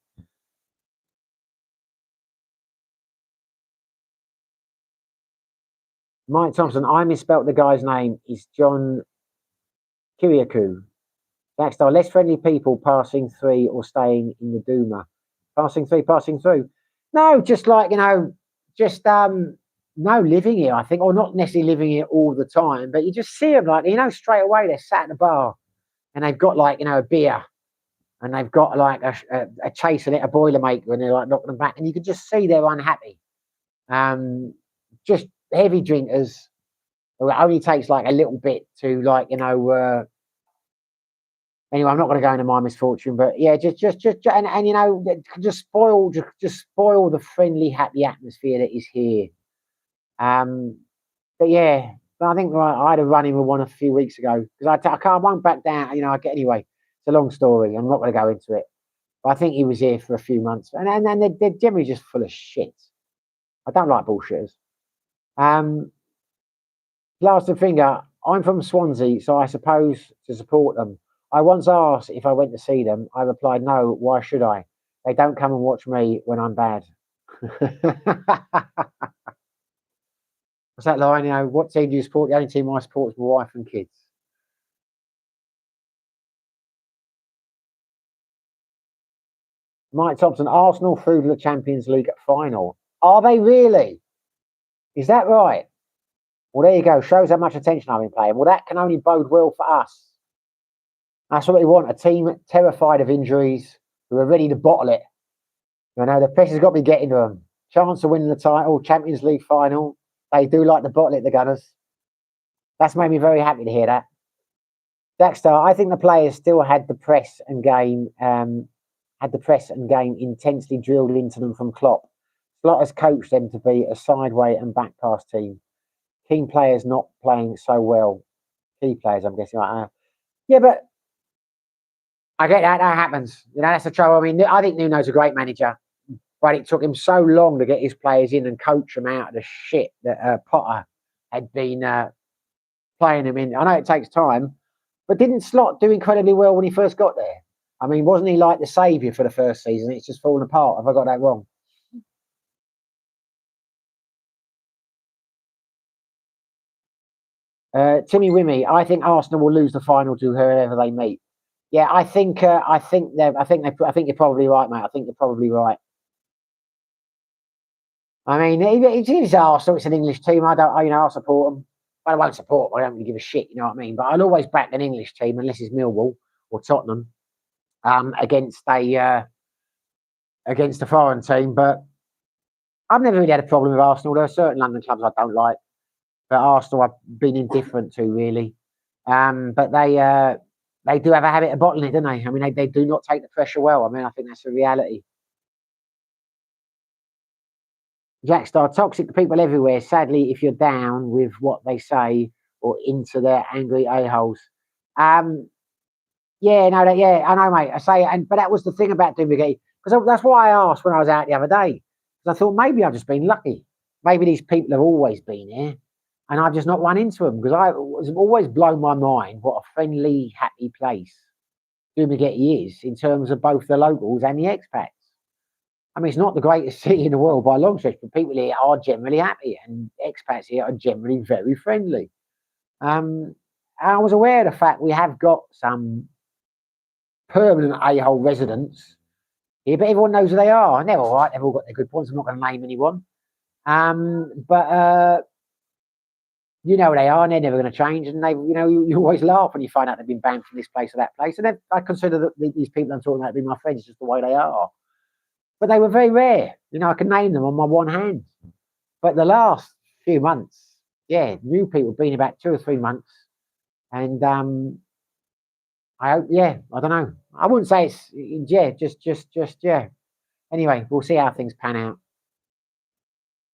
Mike Thompson, I misspelt the guy's name. Is John Kiriakou. Backstar, less friendly people passing through or staying in the Duma. Passing through. No, just like, you know, just no living here, I think, or not necessarily living here all the time, but you just see them like, you know, straight away they're sat at the bar and they've got like, you know, a beer and they've got like a chaser, a Boilermaker, and they're like knocking them back, and you can just see they're unhappy. Just heavy drinkers. It only takes like a little bit to like, you know, anyway, I'm not going to go into my misfortune, but yeah, just and you know, just spoil the friendly, happy atmosphere that is here. But yeah, I think I had a run in with one a few weeks ago because I won't back down. You know, anyway, it's a long story. I'm not going to go into it. But I think he was here for a few months, and they're generally just full of shit. I don't like bullshitters. Plaster Finger, I'm from Swansea, so I suppose to support them. I once asked if I went to see them. I replied, no, why should I? They don't come and watch me when I'm bad. What's that line? You know, what team do you support? The only team I support is my wife and kids. Mike Thompson, Arsenal through to the Champions League final. Are they really? Is that right? Well, there you go. Shows how much attention I've been paying. Well, that can only bode well for us. That's what we want, a team terrified of injuries who are ready to bottle it. You know, the pressure's got to be getting to them. Chance of winning the title, Champions League final. They do like to bottle it, the Gunners. That's made me very happy to hear that. Dackstar, I think the players still had the press and game intensely drilled into them from Klopp. Slot has coached them to be a sideway and back pass team. Key players not playing so well. Key players, I'm guessing. Yeah, but I get that. That happens. You know, that's the trouble. I mean, I think Nuno's a great manager, but it took him so long to get his players in and coach them out of the shit that Potter had been playing them in. I know it takes time, but didn't Slot do incredibly well when he first got there? I mean, wasn't he like the saviour for the first season? It's just fallen apart. Have I got that wrong? Timmy Wimmy, I think Arsenal will lose the final to whoever they meet. Yeah, I think you're probably right, mate. I think you're probably right. I mean, it's Arsenal. It's an English team. I'll support them, but I won't support them. I don't really give a shit. You know what I mean? But I'll always back an English team unless it's Millwall or Tottenham against a foreign team. But I've never really had a problem with Arsenal. There are certain London clubs I don't like. But Arsenal, I've been indifferent to really. But they do have a habit of bottling it, don't they? I mean, they do not take the pressure well. I mean, I think that's a reality. Jackstar, toxic people everywhere. Sadly, if you're down with what they say or into their angry a-holes. Um, yeah, no, yeah, I know, mate. I say, but that was the thing about Dumbagate, because that's why I asked when I was out the other day. Because I thought maybe I've just been lucky. Maybe these people have always been here, and I've just not run into them. Because I was always blown my mind what a friendly, happy place Dumbagate is in terms of both the locals and the expats. I mean, it's not the greatest city in the world by a long stretch, but people here are generally happy, and expats here are generally very friendly. Um, I was aware of the fact we have got some permanent a-hole residents here, but everyone knows who they are, and they're all right. They've all got their good points. I'm not going to name anyone, but you know they are, and they're never going to change. And they, you always laugh when you find out they've been banned from this place or that place. And I consider that these people I'm talking about to be my friends, just the way they are. But they were very rare. I can name them on my one hand. But the last few months, yeah, new people been about 2 or 3 months, and I hope, yeah, I don't know. I wouldn't say it's, yeah, just yeah. Anyway, we'll see how things pan out.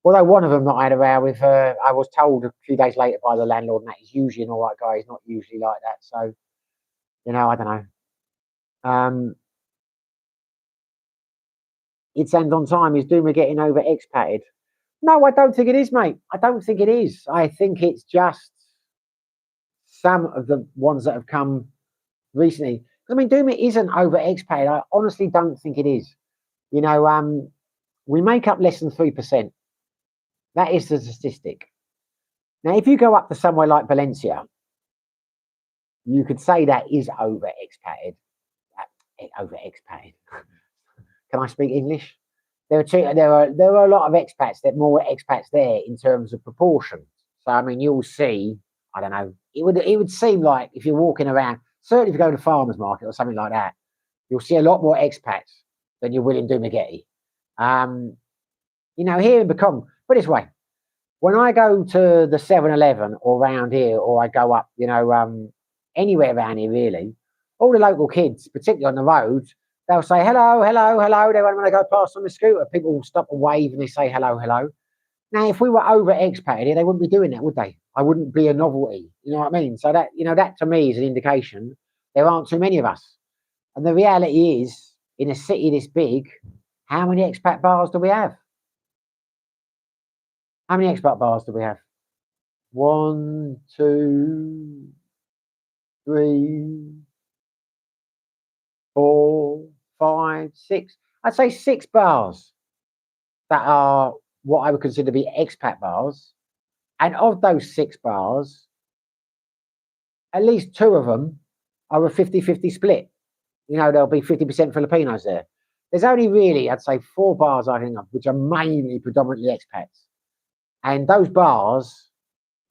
Although one of them that I had a row with, I was told a few days later by the landlord, and that he's usually an all right guy. He's not usually like that. So, I don't know. It's end on time. Is Duma getting over expatted? No, I don't think it is, mate. I don't think it is. I think it's just some of the ones that have come recently. I mean, Duma isn't over expatted. I honestly don't think it is. We make up less than 3%. That is the statistic. Now, if you go up to somewhere like Valencia, you could say that is over expatted. Over expatted. Can I speak English? There are a lot of expats. There are more expats there in terms of proportion. So I mean, you'll see. I don't know. It would seem like if you're walking around, certainly if you go to the farmers market or something like that, you'll see a lot more expats than you will in Dumaguete. Here in Become, put it this way, when I go to the 7-Eleven or around here, or I go up, anywhere around here really, all the local kids, particularly on the roads, they'll say hello, hello, hello. They when they go past on the scooter, people will stop and wave and they say hello, hello. Now, if we were over expated here, they wouldn't be doing that, would they? I wouldn't be a novelty. You know what I mean? So that to me is an indication there aren't too many of us. And the reality is, in a city this big, how many expat bars do we have? How many expat bars do we have? 1, 2, 3, 4, 5, 6. I'd say 6 bars that are what I would consider to be expat bars. And of those 6 bars, at least 2 of them are a 50-50 split. There'll be 50% Filipinos there. There's only really, I'd say, 4 bars I think of, which are mainly predominantly expats. And those bars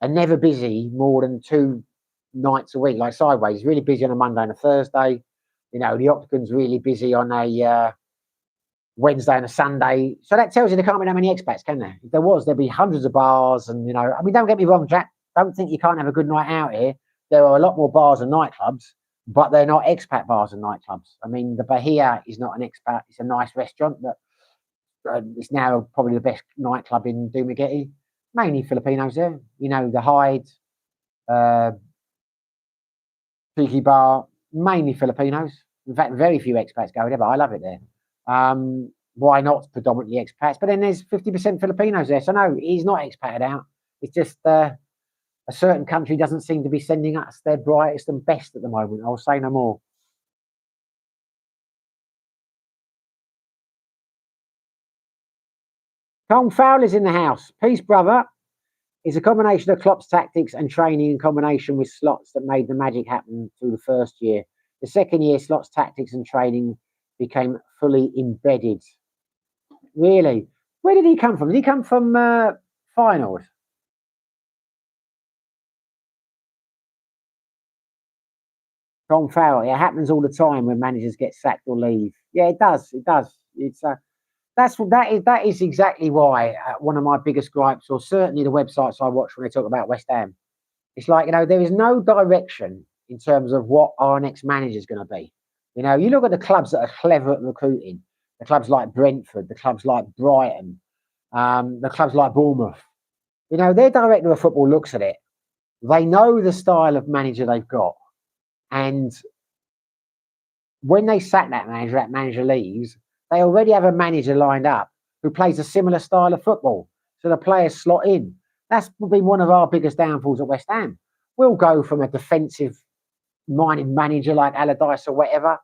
are never busy more than 2 nights a week, like Sideways, really busy on a Monday and a Thursday. The Octagon's really busy on a Wednesday and a Sunday. So that tells you there can't be that many expats, can there? If there was, there'd be hundreds of bars. And, I mean, don't get me wrong, Jack. Don't think you can't have a good night out here. There are a lot more bars and nightclubs, but they're not expat bars and nightclubs. I mean, the Bahia is not an expat. It's a nice restaurant, but it's now probably the best nightclub in Dumaguete. Mainly Filipinos there. The Hyde, Tiki Bar, mainly Filipinos. In fact, very few expats go there, but I love it there. Why not predominantly expats? But then there's 50% Filipinos there. So no, he's not expated out. It's just a certain country doesn't seem to be sending us their brightest and best at the moment. I'll say no more. Tom Fowler's in the house. Peace, brother. It's a combination of Klopp's tactics and training in combination with Slots that made the magic happen through the first year. The second year, Slots' tactics and training became fully embedded. Really? Where did he come from? Did he come from Feyenoord? Tom Farrell. It happens all the time when managers get sacked or leave. Yeah, it does. It does. It's that is exactly why one of my biggest gripes, or certainly the websites I watch when they talk about West Ham, it's like, there is no direction in terms of what our next manager is going to be. You look at the clubs that are clever at recruiting, the clubs like Brentford, the clubs like Brighton, the clubs like Bournemouth. Their director of football looks at it. They know the style of manager they've got, and when they sack that manager leaves, they already have a manager lined up who plays a similar style of football. So the players slot in. That's been one of our biggest downfalls at West Ham. We'll go from a defensive minded manager like Allardyce or whatever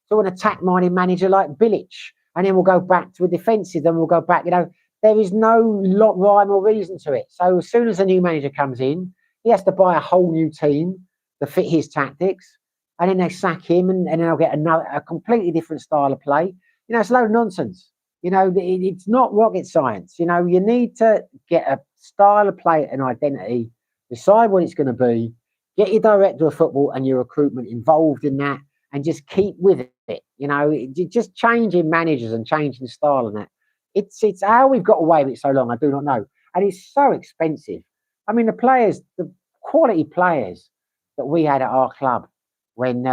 to an attack minded manager like Bilic. And then we'll go back to a defensive, then we'll go back. There is no rhyme or reason to it. So as soon as a new manager comes in, he has to buy a whole new team to fit his tactics. And then they sack him, and then they'll get a completely different style of play. It's a load of nonsense. It's not rocket science. You need to get a style of play and identity, decide what it's going to be, get your director of football and your recruitment involved in that, and just keep with it. Just changing managers and changing style and that. It's how we've got away with it so long. I do not know, and it's so expensive. I mean, the quality players that we had at our club when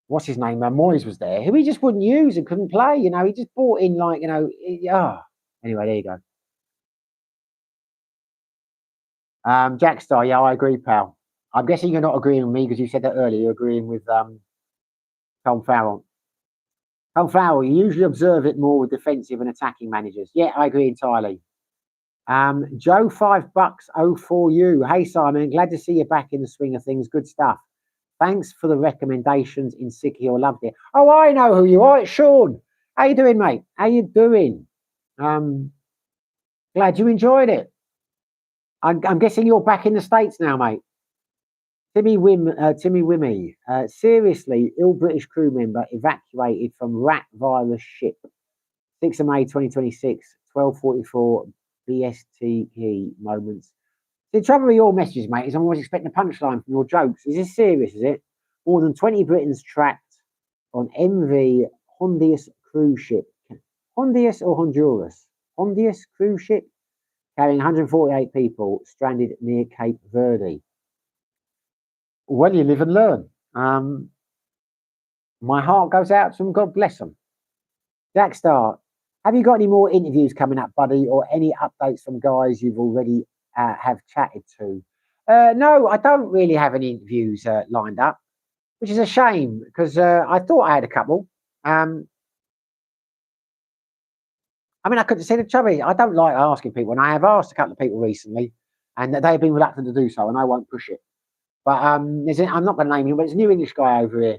what's his name, Moyes was there, who he just wouldn't use and couldn't play. He just brought in Anyway, there you go. Jack Star, yeah, I agree, pal. I'm guessing you're not agreeing with me because you said that earlier. You're agreeing with Tom Farrell. Tom Farrell, you usually observe it more with defensive and attacking managers. Yeah, I agree entirely. Joe $5 Hey Simon, glad to see you back in the swing of things. Good stuff. Thanks for the recommendations in Sikio. Loved it. Oh, I know who you are. It's Sean. How you doing, mate? How you doing? Glad you enjoyed it. I'm guessing you're back in the States now, mate. Timmy Wimmy. Seriously, ill British crew member evacuated from rat virus ship. 6th of May 2026, 12:44 BSTE moments. The trouble with your messages, mate, is I'm always expecting a punchline from your jokes. Is this serious, is it? More than 20 Britons trapped on MV Hondius cruise ship. Hondius or Honduras? Hondius cruise ship carrying 148 people stranded near Cape Verde. Well, you live and learn. My heart goes out to them. God bless them. Jack Star, have you got any more interviews coming up, buddy, or any updates from guys you've already have chatted to? No, I don't really have any interviews lined up, which is a shame because I thought I had a couple. I mean, I could say the trouble. I don't like asking people, and I have asked a couple of people recently, and they've been reluctant to do so, and I won't push it. But I'm not going to name him, but it's a new English guy over here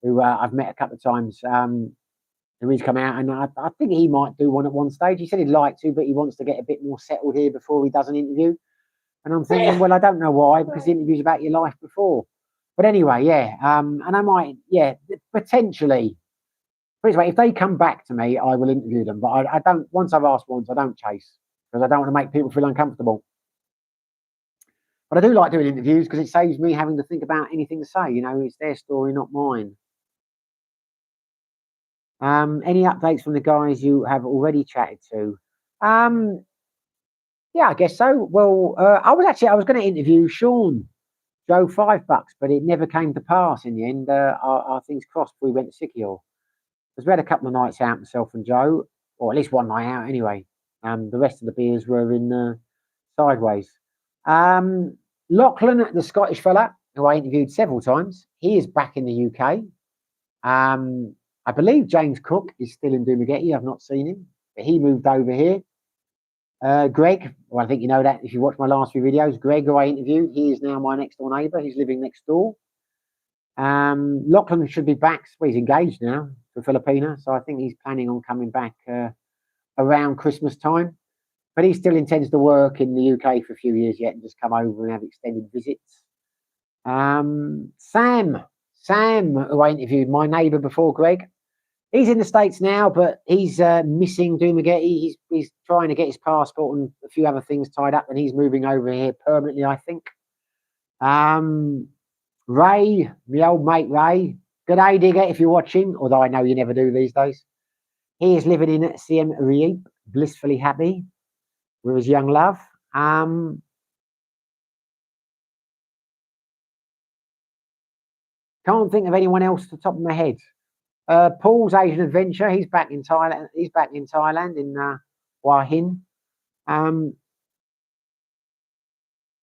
who I've met a couple of times. Who he's come out, and I think he might do one at one stage. He said he'd like to, but he wants to get a bit more settled here before he does an interview. And I'm thinking, well, I don't know why, because the interview's about your life before. But anyway, yeah. And I might, potentially. Put it this way, if they come back to me, I will interview them. But I don't. Once I've asked once, I don't chase because I don't want to make people feel uncomfortable. But I do like doing interviews because it saves me having to think about anything to say. It's their story, not mine. Any updates from the guys you have already chatted to? Yeah, I guess so. Well, I was going to interview Sean, Joe $5, but it never came to pass in the end. Our things crossed. We went to Sikio because we had a couple of nights out, myself and Joe, or at least one night out anyway. The rest of the beers were in sideways. Lachlan, the Scottish fella who I interviewed several times, he is back in the UK. I believe James Cook is still in Dumagetti. I've not seen him, but he moved over here. Greg, well, I think you know that if you watch my last few videos. Greg, who I interviewed, he is now my next door neighbour. He's living next door. Lachlan should be back. Well, he's engaged now to Filipina, so I think he's planning on coming back around Christmas time. But he still intends to work in the UK for a few years yet and just come over and have extended visits. Sam, who I interviewed, my neighbour before Greg. He's in the States now, but he's missing Dumagetti. He's trying to get his passport and a few other things tied up, and he's moving over here permanently, I think. Ray, my old mate Ray, Good day, Digger, if you're watching, although I know you never do these days. He is living in Siem Reap, blissfully happy with his young love. Can't think of anyone else at the top of my head. Paul's Asian Adventure, he's back in Thailand. He's back in Thailand in Hua Hin.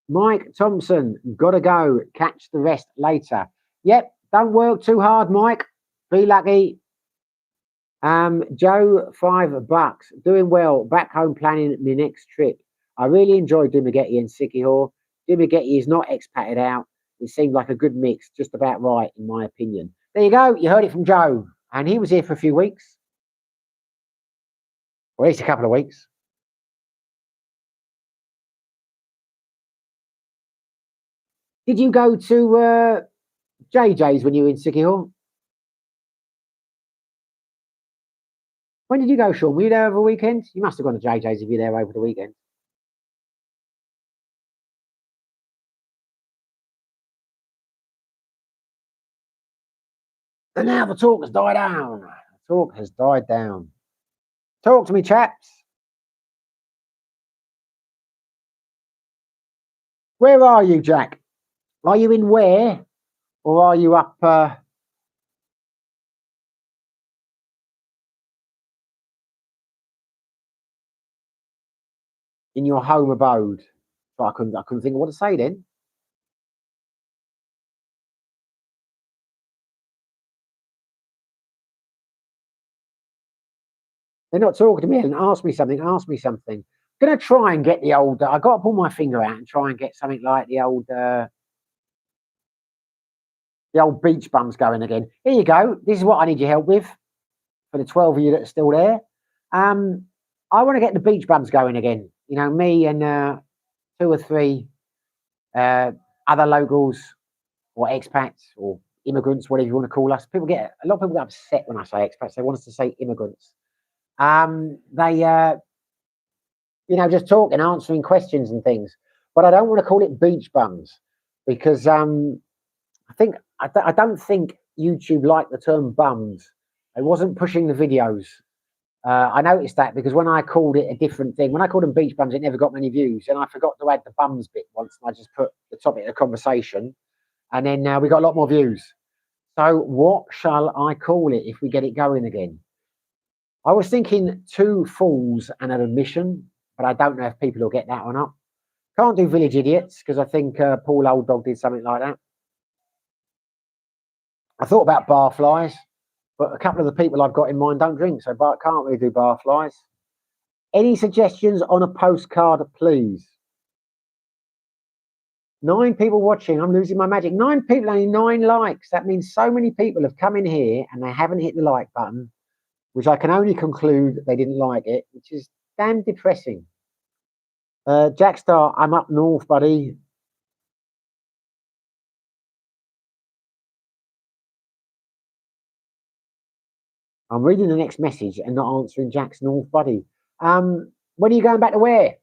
Mike Thompson, gotta go. Catch the rest later. Yep, don't work too hard, Mike. Be lucky. Joe, $5. Doing well. Back home planning my next trip. I really enjoyed Dumagetti and Sikihor. Dumagetti is not expatted out. It seemed like a good mix, just about right, in my opinion. There you go. You heard it from Joe. And he was here for a few weeks. Or at least a couple of weeks. Did you go to JJ's when you were in Sikihor? When did you go, Sean? Were you there over the weekend? You must have gone to JJ's if you're there over the weekend. And now the talk has died down. The talk has died down. Talk to me, chaps. Where are you, Jack? Are you in where? Or are you up in your home abode? So I couldn't think of what to say then. They're not talking to me and ask me something. Ask me something. I'm gonna try and get the old. I got to pull my finger out and try and get something like the old beach bums going again. Here you go. This is what I need your help with for the 12 of you that are still there. I want to get the beach bums going again. You know, me and 2 or 3 other locals or expats or immigrants, whatever you want to call us. A lot of people get upset when I say expats. They want us to say immigrants. They just talking, answering questions and things. But I don't want to call it beach bums because I don't think YouTube liked the term bums. It wasn't pushing the videos. I noticed that because when I called it a different thing, when I called them beach bums, it never got many views. And I forgot to add the bums bit once. And I just put the topic of the conversation. And then we got a lot more views. So what shall I call it if we get it going again? I was thinking 2 fools and an admission, but I don't know if people will get that or not. Can't do village idiots because I think Paul Old Dog did something like that. I thought about barflies, but a couple of the people I've got in mind don't drink, so can't really do barflies. Any suggestions on a postcard, please? 9 people watching. I'm losing my magic. 9 people, only 9 likes. That means so many people have come in here and they haven't hit the like button, which I can only conclude they didn't like it, which is damn depressing. Jackstar, I'm up north, buddy. I'm reading the next message and not answering Jack's north, buddy. When are you going back to where?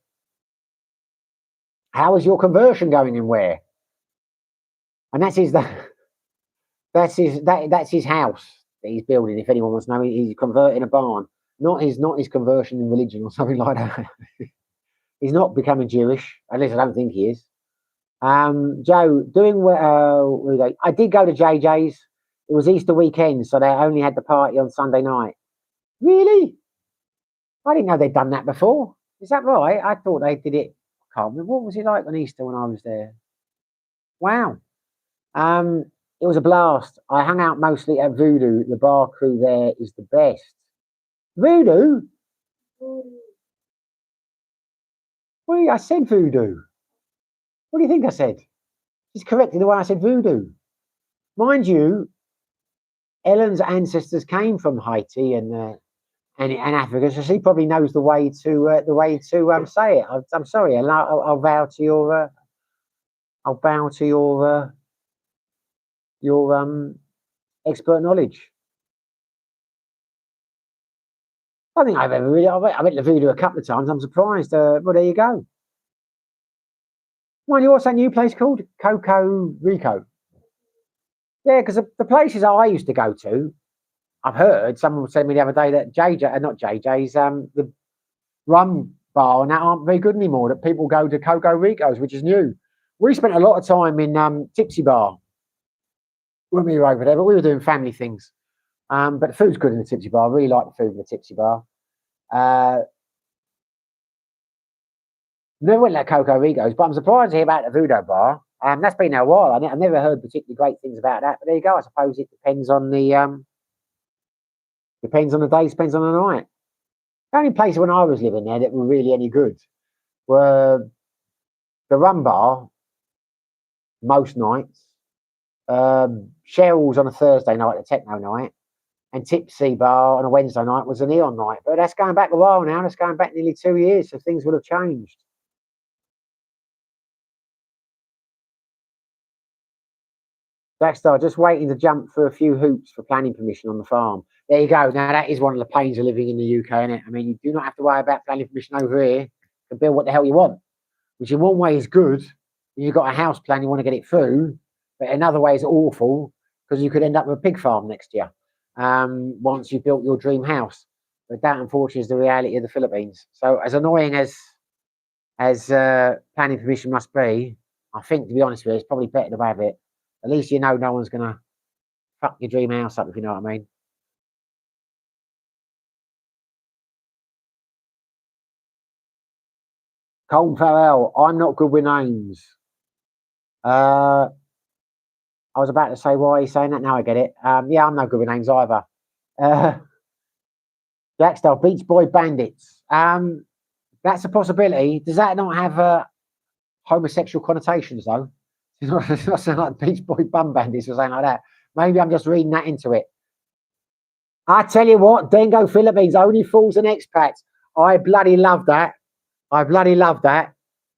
How is your conversion going in where? And that's his house that he's building. If anyone wants to know, he's converting a barn, not his conversion in religion or something like that. He's not becoming Jewish, at least I don't think he is. Joe, doing well. I did go to JJ's. It was Easter weekend, so they only had the party on Sunday night. Really? I didn't know they'd done that before. Is that right? I thought they did it. I can't remember. What was it like on Easter when I was there? Wow. It was a blast. I hung out mostly at Voodoo. The bar crew there is the best. Voodoo? Well, I said Voodoo. What do you think I said? She's correcting the way I said Voodoo. Mind you, Ellen's ancestors came from Haiti and Africa, so she probably knows the way to say it. I'm sorry, I'll bow to your expert knowledge. I think I've ever really. I went to Voodoo a couple of times. I'm surprised. Well, there you go. What's that new place called? Coco Rico. Yeah, because the places I used to go to, I've heard someone said to me the other day that not JJ's, the rum bar and that aren't very good anymore. That people go to Coco Rico's, which is new. We spent a lot of time in Tipsy Bar when we were over there, but we were doing family things. But the food's good in the Tipsy Bar. I really like the food in the Tipsy Bar. Uh, Never went to Coco Rico's, but I'm surprised to hear about the Voodoo Bar. That's been there a while. I've never heard particularly great things about that. But there you go. I suppose it depends on the day, depends on the night. The only places when I was living there that were really any good were the Rum Bar most nights, Cheryl's on a Thursday night, a techno night, and Tipsy Bar on a Wednesday night was a neon night. But that's going back a while now. That's going back nearly 2 years, so things would have changed. Blackstar just waiting to jump through a few hoops for planning permission on the farm. There you go. Now that is one of the pains of living in the UK, isn't it? I mean, you do not have to worry about planning permission over here to build what the hell you want, which in one way is good. You've got a house plan, you want to get it through, but another way is awful because you could end up with a pig farm next year once you built your dream house. But that, unfortunately, is the reality of the Philippines. So, as annoying as planning permission must be, I think, to be honest with you, it's probably better to have it. At least you know no one's going to fuck your dream house up, if you know what I mean. Colton Farrell, I'm not good with names. Uh, I was about to say, why are you saying that? Now I get it. Yeah, I'm no good with names either. Uh, Jackstar, Beach Boy Bandits. That's a possibility. Does that not have homosexual connotations, though? It's not sound like Beach Boy Bum Bandits or something like that. Maybe I'm just reading that into it. I tell you what, Dingo Philippines, only fools and expats. I bloody love that. I bloody love that.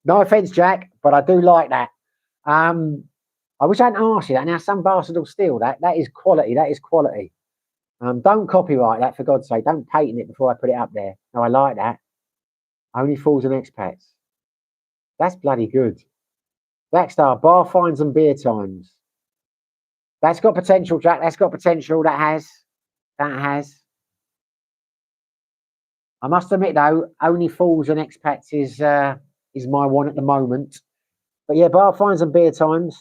No offense, Jack, but I do like that. Um, I wish I hadn't asked you that. Now, some bastard will steal that. That is quality. That is quality. Don't copyright that, for God's sake. Don't patent it before I put it up there. No, I like that. Only fools and expats. That's bloody good. Blackstar, bar fines and beer times. That's got potential, Jack. That's got potential. That has. That has. I must admit, though, only fools and expats is my one at the moment. But yeah, bar fines and beer times.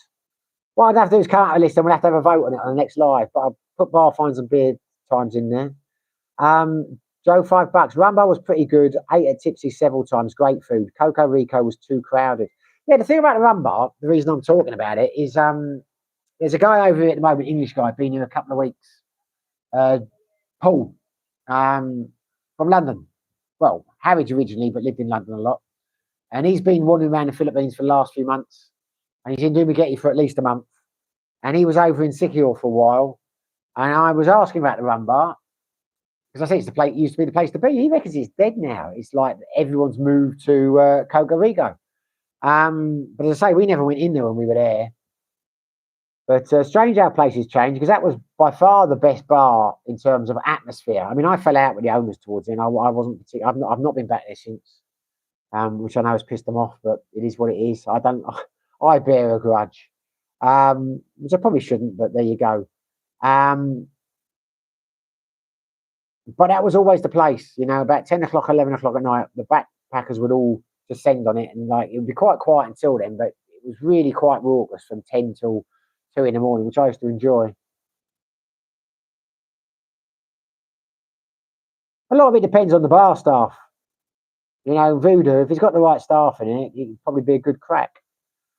What I'd have to do is come out a list and we'll have to have a vote on it on the next live. But I'll put bar fines and beer times in there. Joe, $5. Rumbo was pretty good. Ate at Tipsy several times. Great food. Coco Rico was too crowded. Yeah, the thing about the Rumbar, the reason I'm talking about it is there's a guy over here at the moment, English guy, been here a couple of weeks. Paul, from London. Well, Harwich originally, but lived in London a lot. And he's been wandering around the Philippines for the last few months. And he's in Dumaguete for at least a month. And he was over in Siquijor for a while. And I was asking about the Rumbar because I think it's the place used to be the place to be. He reckons it's dead now. It's like everyone's moved to Coco Rico. But as I say, we never went in there when we were there. But strange how places change because that was by far the best bar in terms of atmosphere. I mean, I fell out with the owners towards the end. I wasn't particularly. I've not been back there since, which I know has pissed them off, but it is what it is. I don't. I bear a grudge, which I probably shouldn't, but there you go. But that was always the place, you know, about 10 o'clock, 11 o'clock at night, the backpackers would all descend on it and like it would be quite quiet until then, but it was really quite raucous from 10 till 2 in the morning, which I used to enjoy. A lot of it depends on the bar staff. You know, Voodoo, if it's got the right staff in it, it could probably be a good crack.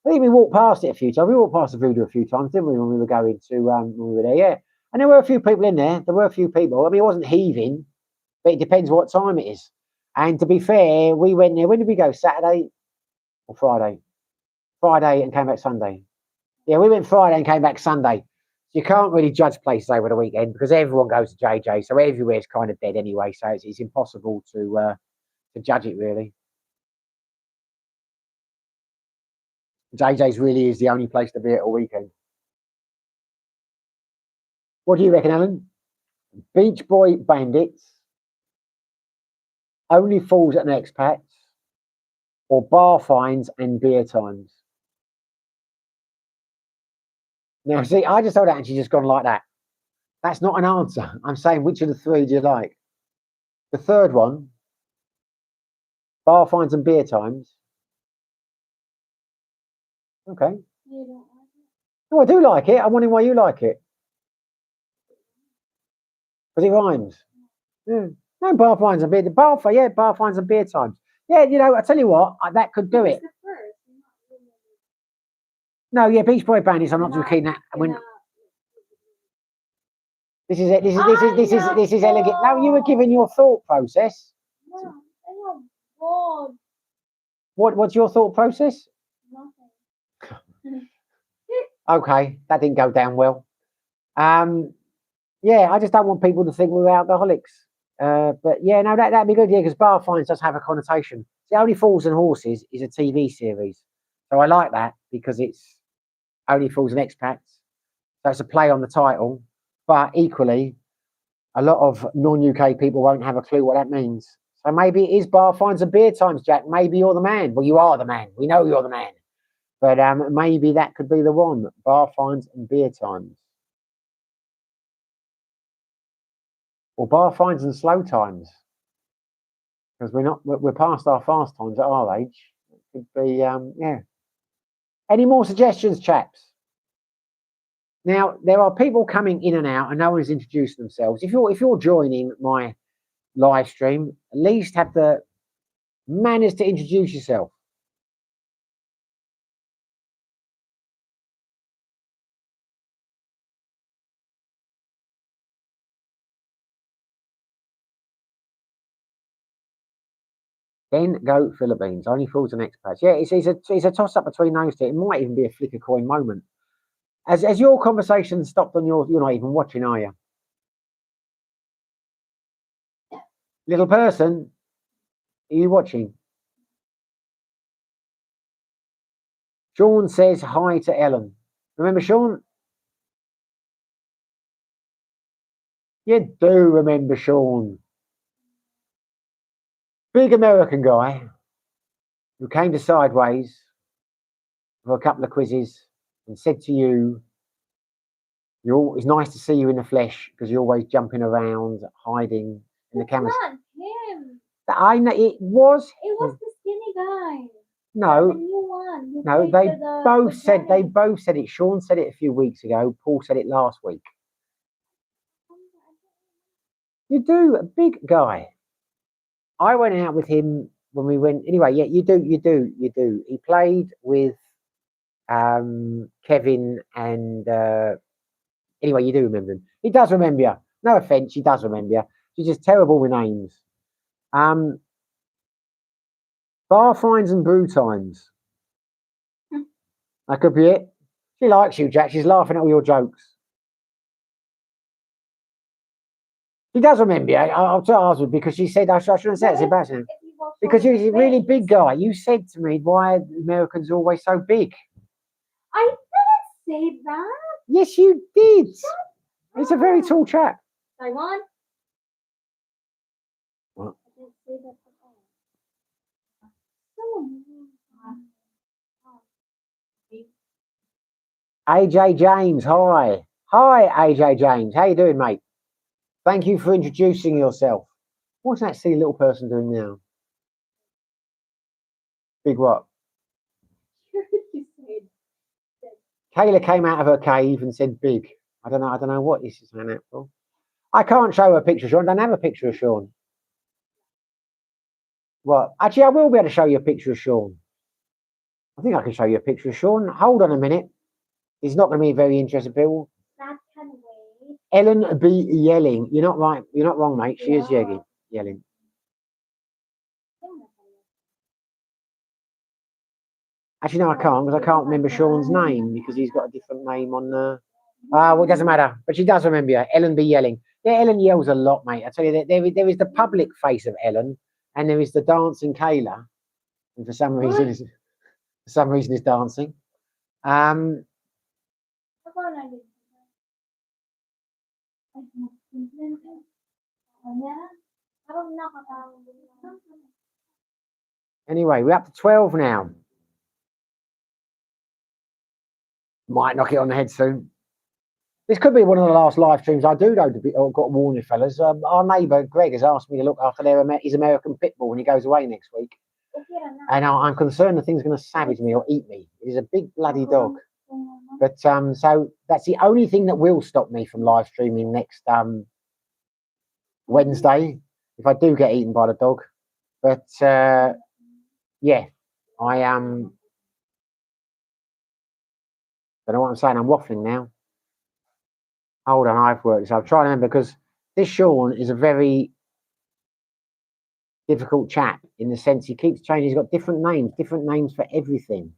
I think we walked past it a few times. We walked past the Voodoo a few times, didn't we, when we were going to, when we were there? Yeah. And there were a few people in there. There were a few people. I mean, it wasn't heaving, but it depends what time it is. And to be fair, we went there. When did we go? Saturday or Friday? Friday and came back Sunday. Yeah, we went Friday and came back Sunday. You can't really judge places over the weekend because everyone goes to JJ, so everywhere's kind of dead anyway. So it's impossible to judge it really. JJ's really is the only place to be at a weekend. What do you reckon, Alan? Beach Boy Bandits, Only Fools and Expats, or bar fines and beer times? Now, see, I just told that and she's just gone like that. That's not an answer. I'm saying which of the three do you like? The third one, bar finds and beer times. Okay. You don't like it? No, I do like it. I'm wondering why you like it. Because it rhymes. Yeah. No, bar finds and beer. Bar finds and beer times. Yeah, you know, I tell you what, that could do it. The first. No, yeah, Beach Boy Bandits. I'm not too keen. When this is it. This is elegant. No, you were giving your thought process. No, I know. God. What's your thought process? Nothing. Okay, that didn't go down well. Yeah, I just don't want people to think we're alcoholics. But yeah, no, that'd be good. Yeah, because bar finds does have a connotation. The Only Fools and Horses is a TV series, so I like that because it's Only Fools and Expats. So it's a play on the title, but equally, a lot of non-UK people won't have a clue what that means. So maybe it is bar finds and beer times, Jack. Maybe you're the man. Well, you are the man. We know you're the man. But maybe that could be the one. Bar finds and beer times. Or bar finds and slow times. Because we're past our fast times at our age. It could be, yeah. Any more suggestions, chaps? Now, there are people coming in and out and no one's introduced themselves. If you're joining my live stream, at least have the manners to introduce yourself. Then go Philippines. Only Fools and Expats. Yeah, it's a toss up between those two. It might even be a flick a coin moment. Has your conversation stopped on you're not even watching, are you? Little person, are you watching? Sean says hi to Ellen. Remember Sean? You do remember Sean. Big American guy who came to Sideways for a couple of quizzes and said to you, it's nice to see you in the flesh because you're always jumping around, hiding in the cameras. Not him. I know it was. It was the skinny guy. No, The new one. no, they both said it. Sean said it a few weeks ago. Paul said it last week. You do, a big guy. I went out with him when we went. Anyway, yeah, you do. He played with Kevin and anyway, you do remember him. He does remember you. No offense, he does remember you. He's just terrible with names. Bar finds and brew times. That could be it. She likes you, Jack. She's laughing at all your jokes. She does remember you. I'll tell her because she said I shouldn't say it. It's embarrassing. Because you're a really big guy. You said to me, why are Americans always so big? I didn't say that. Yes, you did. It's a very tall chap. Taiwan? What? I didn't say that at all. AJ James, hi. Hi, AJ James. How you doing, mate? Thank you for introducing yourself. What's that silly little person doing now? Big what? Kayla came out of her cave and said big. I don't know what this is saying out for. I can't show her a picture of Sean. I don't have a picture of Sean. What? Actually, I will be able to show you a picture of Sean. I think I can show you a picture of Sean. Hold on a minute. He's not going to be very interested, Bill. That can wait. Ellen B. Yelling. You're not right. You're not wrong, mate. She is yelling. Actually, no, I can't because I can't remember Sean's name because he's got a different name on the. Well, it doesn't matter. But she does remember you. Ellen B. Yelling. Yeah, Ellen yells a lot, mate. I tell you, there is the public face of Ellen, and there is the dancing Kayla, and for some reason, is dancing. Anyway, we're up to 12 now. Might knock it on the head soon. This could be one of the last live streams I do, though. I've got to warn you, fellas. Our neighbour Greg has asked me to look after his American pit bull when he goes away next week, and I'm concerned the thing's going to savage me or eat me. He's a big bloody dog. But so that's the only thing that will stop me from live streaming next Wednesday if I do get eaten by the dog. But yeah, I am. Don't know what I'm saying. I'm waffling now. Hold on, I've worked this. I'm trying to remember because this Sean is a very difficult chap in the sense he keeps changing. He's got different names for everything.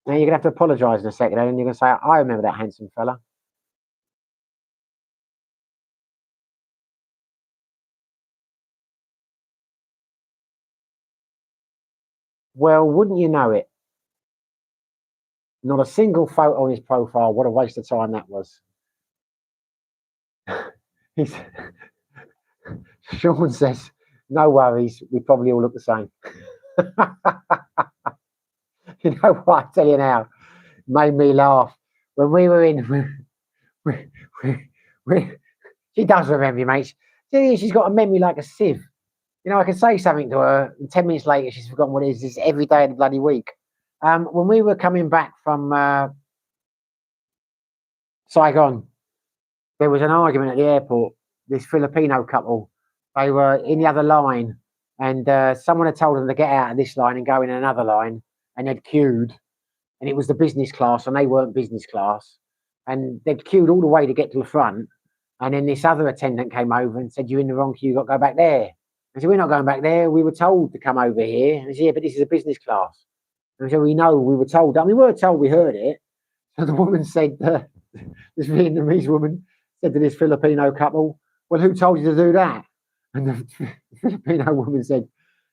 Now you're gonna have to apologise in a second, and you're gonna say, "I remember that handsome fella." Well, wouldn't you know it? Not a single photo on his profile. What a waste of time that was. Sean says, "No worries. We probably all look the same." You know what? I tell you now, made me laugh when we were in. She does remember you, mate. She's got a memory like a sieve. You know, I can say something to her, and 10 minutes later, she's forgotten what it is. It's every day of the bloody week. When we were coming back from Saigon, there was an argument at the airport. This Filipino couple, they were in the other line, and someone had told them to get out of this line and go in another line, and they'd queued, and it was the business class, and they weren't business class, and they'd queued all the way to get to the front, and then this other attendant came over and said, "You're in the wrong queue. You've got to go back there." I said, "We're not going back there. We were told to come over here." And I said, "Yeah, but this is a business class." And I said, "We know. We were told." I mean, we were told. We heard it. So the woman said, this Vietnamese woman said to this Filipino couple, "Well, who told you to do that?" And the Filipino woman said,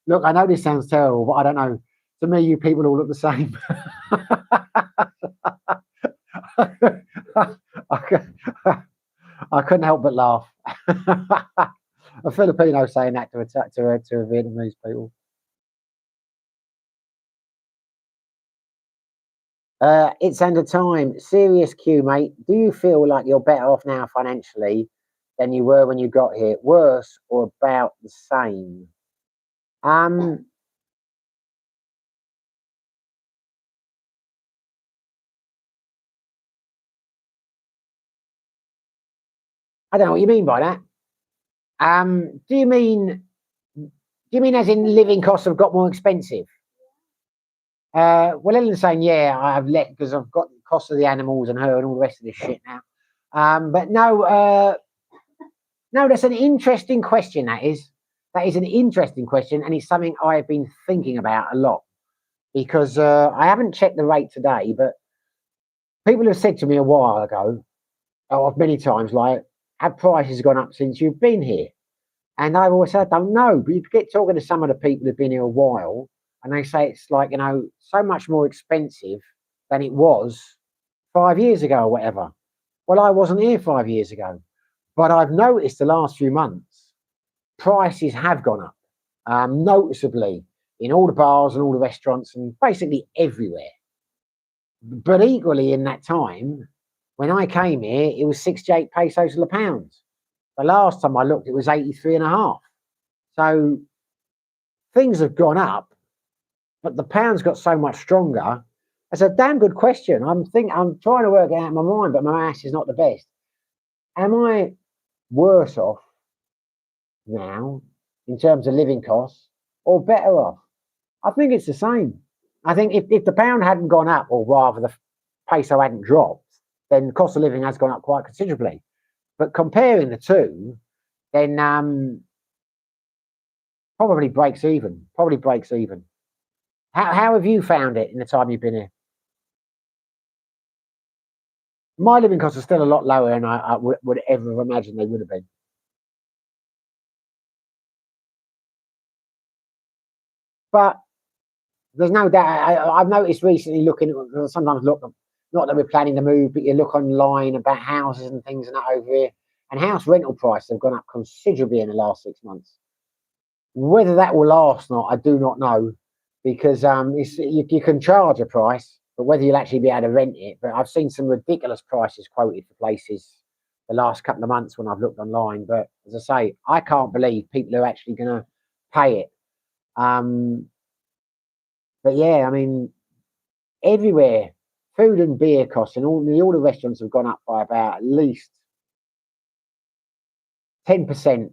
"Look, I know this sounds terrible, but I don't know. To me, you people all look the same." I couldn't help but laugh. A Filipino saying that to a Vietnamese people. It's end of time. Serious Q, mate. Do you feel like you're better off now financially than you were when you got here? Worse or about the same? I don't know what you mean by that. Do you mean as in living costs have got more expensive? Well, Ellen's saying, yeah, I've let because I've got the cost of the animals and her and all the rest of this shit now. But no, that's an interesting question. That is an interesting question, and it's something I've been thinking about a lot because I haven't checked the rate today, but people have said to me a while ago, many times, like, have prices gone up since you've been here? And I've always said, I don't know, but you get talking to some of the people who've been here a while, and they say it's like, you know, so much more expensive than it was 5 years ago or whatever. Well, I wasn't here 5 years ago, but I've noticed the last few months, prices have gone up noticeably in all the bars and all the restaurants and basically everywhere. But equally in that time, when I came here, it was 68 pesos to the pound. The last time I looked, it was 83.5. So things have gone up, but the pound's got so much stronger. That's a damn good question. I'm trying to work it out in my mind, but my ass is not the best. Am I worse off now in terms of living costs or better off? I think it's the same. I think if the pound hadn't gone up, or rather the peso hadn't dropped, then the cost of living has gone up quite considerably. But comparing the two, then probably breaks even. How have you found it in the time you've been here? My living costs are still a lot lower than I would ever have imagined they would have been. But there's no doubt. I've noticed recently sometimes look, not that we're planning to move, but you look online about houses and things and that over here, and house rental prices have gone up considerably in the last 6 months. Whether that will last or not, I do not know, because you can charge a price, but whether you'll actually be able to rent it. But I've seen some ridiculous prices quoted for places the last couple of months when I've looked online. But as I say, I can't believe people are actually going to pay it. But yeah, I mean, everywhere, food and beer costs, and all the restaurants have gone up by about at least 10%,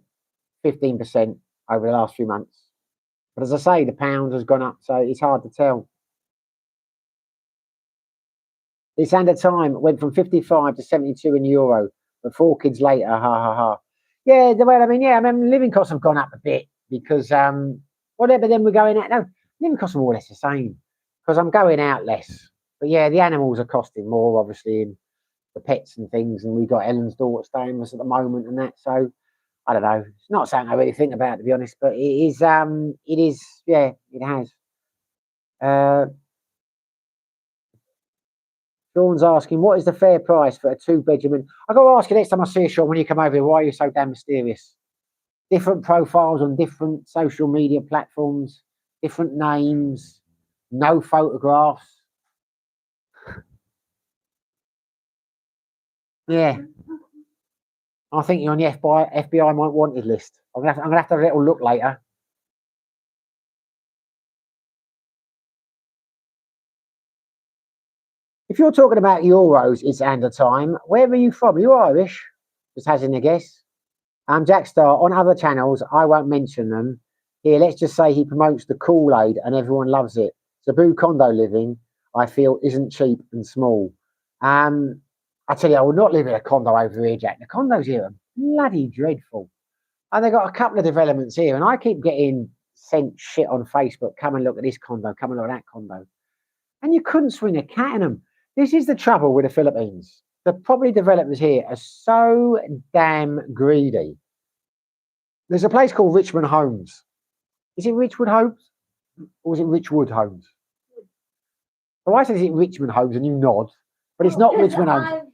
15% over the last few months. But as I say, the pound has gone up, so it's hard to tell. This and a time went from 55 to 72 in euro, but 4 kids later, ha ha ha. Yeah, well, I mean, yeah, I mean, living costs have gone up a bit because, whatever, then we're going out. No, living costs are more or less the same because I'm going out less. But yeah, the animals are costing more, obviously, and the pets and things. And we've got Ellen's daughter staying with us at the moment and that. So I don't know. It's not something I really think about, to be honest, but it is, yeah, it has. Uh, Sean's asking, what is the fair price for a 2 bedroom? I got to ask you next time I see you, Sean, when you come over here, why are you so damn mysterious? Different profiles on different social media platforms, different names, no photographs. Yeah. I think you're on the FBI might wanted list. I'm gonna have to have a little look later. If you're talking about euros, it's and a time. Where are you from? Are you Irish? Just hazarding a guess. Jackstar, on other channels, I won't mention them. Here, let's just say he promotes the Kool-Aid and everyone loves it. Cebu condo living, I feel, isn't cheap and small. I tell you, I would not live in a condo over here, Jack. The condos here are bloody dreadful. And they've got a couple of developments here, and I keep getting sent shit on Facebook. Come and look at this condo, come and look at that condo. And you couldn't swing a cat in them. This is the trouble with the Philippines. The property developers here are so damn greedy. There's a place called Richmond Homes. Is it Richwood Homes? Or is it Richwood Homes? So I said, is it Richmond Homes? And you nod. But it's not Richmond Homes.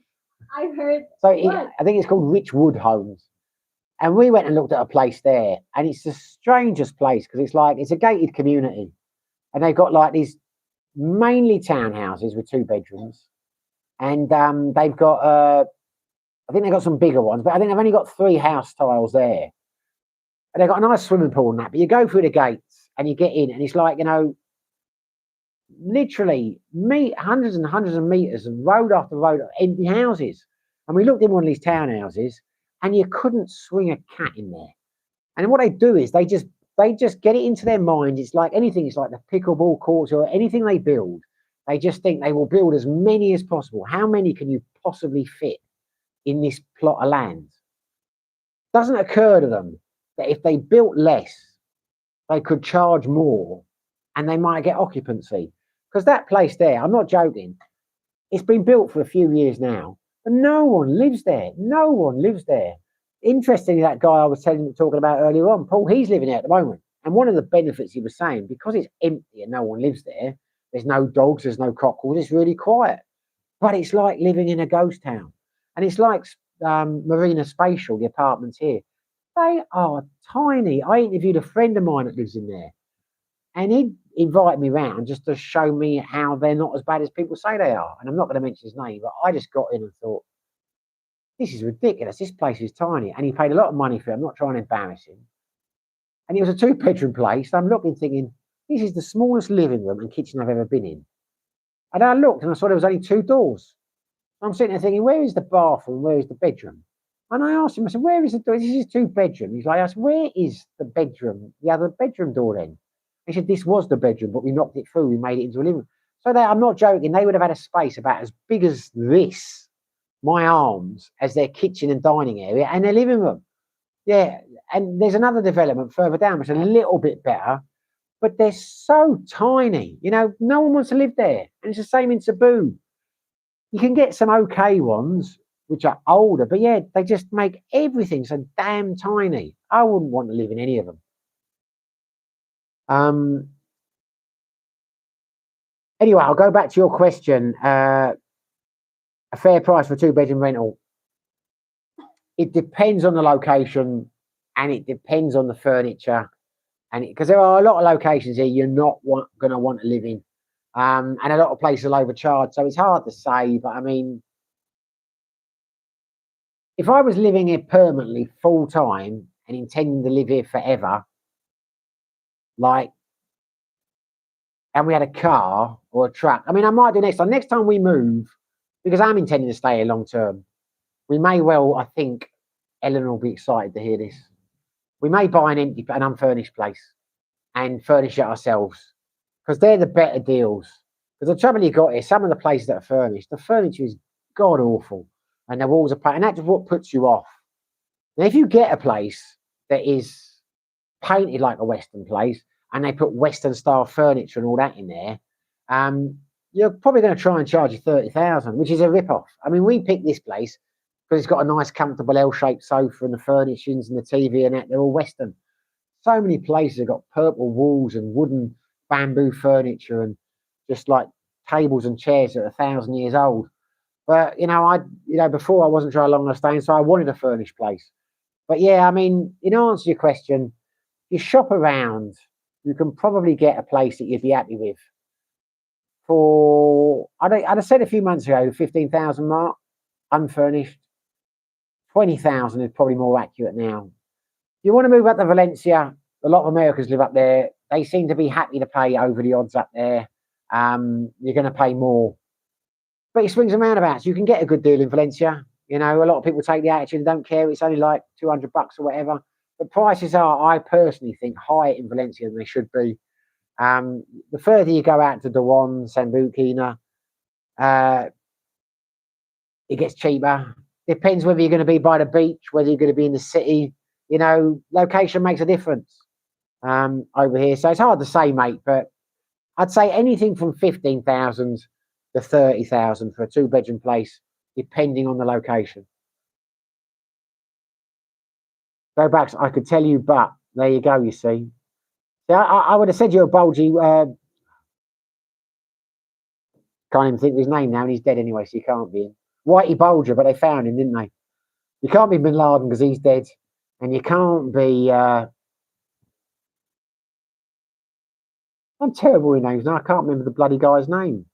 I've heard. So I think it's called Richwood Homes. And we went and looked at a place there. And it's the strangest place because it's a gated community. And they've got like these mainly townhouses with 2 bedrooms. And they've got, I think they've got some bigger ones, but I think they've only got 3 house tiles there. And they've got a nice swimming pool and that, but you go through the gates and you get in and it's like, literally hundreds and hundreds of meters of road after road of empty houses. And we looked in one of these townhouses and you couldn't swing a cat in there. And what they do is they just get it into their mind. It's like anything. It's like the pickleball courts or anything they build. They just think they will build as many as possible. How many can you possibly fit in this plot of land? Doesn't occur to them that if they built less, they could charge more and they might get occupancy. Because that place there, I'm not joking, it's been built for a few years now, but no one lives there. No one lives there. Interestingly, that guy I was talking about earlier on, Paul, he's living there at the moment. And one of the benefits he was saying, because it's empty and no one lives there, there's no dogs, there's no cockles, it's really quiet. But it's like living in a ghost town. And it's like Marina Spatial, the apartments here. They are tiny. I interviewed a friend of mine that lives in there. And he invited me round just to show me how they're not as bad as people say they are. And I'm not going to mention his name, but I just got in and thought, this is ridiculous. This place is tiny. And he paid a lot of money for it. I'm not trying to embarrass him. And it was a 2-bedroom place. So I'm looking, thinking, this is the smallest living room and kitchen I've ever been in. And I looked and I saw there was only 2 doors. I'm sitting there thinking, where is the bathroom? Where is the bedroom? And I asked him, I said, where is the door? This is 2 bedroom. He's like, I said, where is the bedroom? The other bedroom door then? He said, this was the bedroom, but we knocked it through. We made it into a living room. So I'm not joking. They would have had a space about as big as this, my arms, as their kitchen and dining area and their living room. Yeah. And there's another development further down, which is a little bit better, but they're so tiny. No one wants to live there. And it's the same in Cebu. You can get some okay ones, which are older, but yeah, they just make everything so damn tiny. I wouldn't want to live in any of them. Anyway, I'll go back to your question. A fair price for 2-bedroom rental. It depends on the location and it depends on the furniture And because there are a lot of locations here you're not going to want to live in, and a lot of places will overcharge, so it's hard to say. But I mean, if I was living here permanently, full time, and intending to live here forever, like, and we had a car or a truck, I mean, I might do next time. Next time we move, because I'm intending to stay here long term, we may well, I think, Eleanor will be excited to hear this. We may buy an unfurnished place and furnish it ourselves, because they're the better deals. Because the trouble you got is some of the places that are furnished, the furniture is god awful, and the walls are painted, and that's what puts you off. Now, if you get a place that is painted like a Western place, and they put Western style furniture and all that in there, you're probably going to try and charge you 30,000, which is a rip off. I mean, we picked this place because it's got a nice, comfortable L-shaped sofa and the furnishings and the TV and that. They're all Western. So many places have got purple walls and wooden bamboo furniture and just like tables and chairs that are 1,000 years old. But before I wasn't sure how long I was staying, so I wanted a furnished place. But yeah, I mean, in answer to your question, you shop around, you can probably get a place that you'd be happy with. For I'd have said a few months ago, the 15,000 mark, unfurnished. 20,000 is probably more accurate now. You want to move up to Valencia? A lot of Americans live up there. They seem to be happy to pay over the odds up there. You're going to pay more, but it swings and roundabouts. You can get a good deal in Valencia. A lot of people take the attitude and don't care. It's only like $200 or whatever. The prices are, I personally think, higher in Valencia than they should be. The further you go out to Dewan, Sambuquina, it gets cheaper. Depends whether you're going to be by the beach, whether you're going to be in the city. Location makes a difference over here. So it's hard to say, mate, but I'd say anything from 15,000 to 30,000 for a 2-bedroom place, depending on the location. Go back, I could tell you, but there you go, you see. I would have said you're a bulgy. Can't even think of his name now, and he's dead anyway, so you can't be him. Whitey Bulger, but they found him, didn't they? You can't be Bin Laden because he's dead, and you can't be. I'm terrible with names now. I can't remember the bloody guy's name.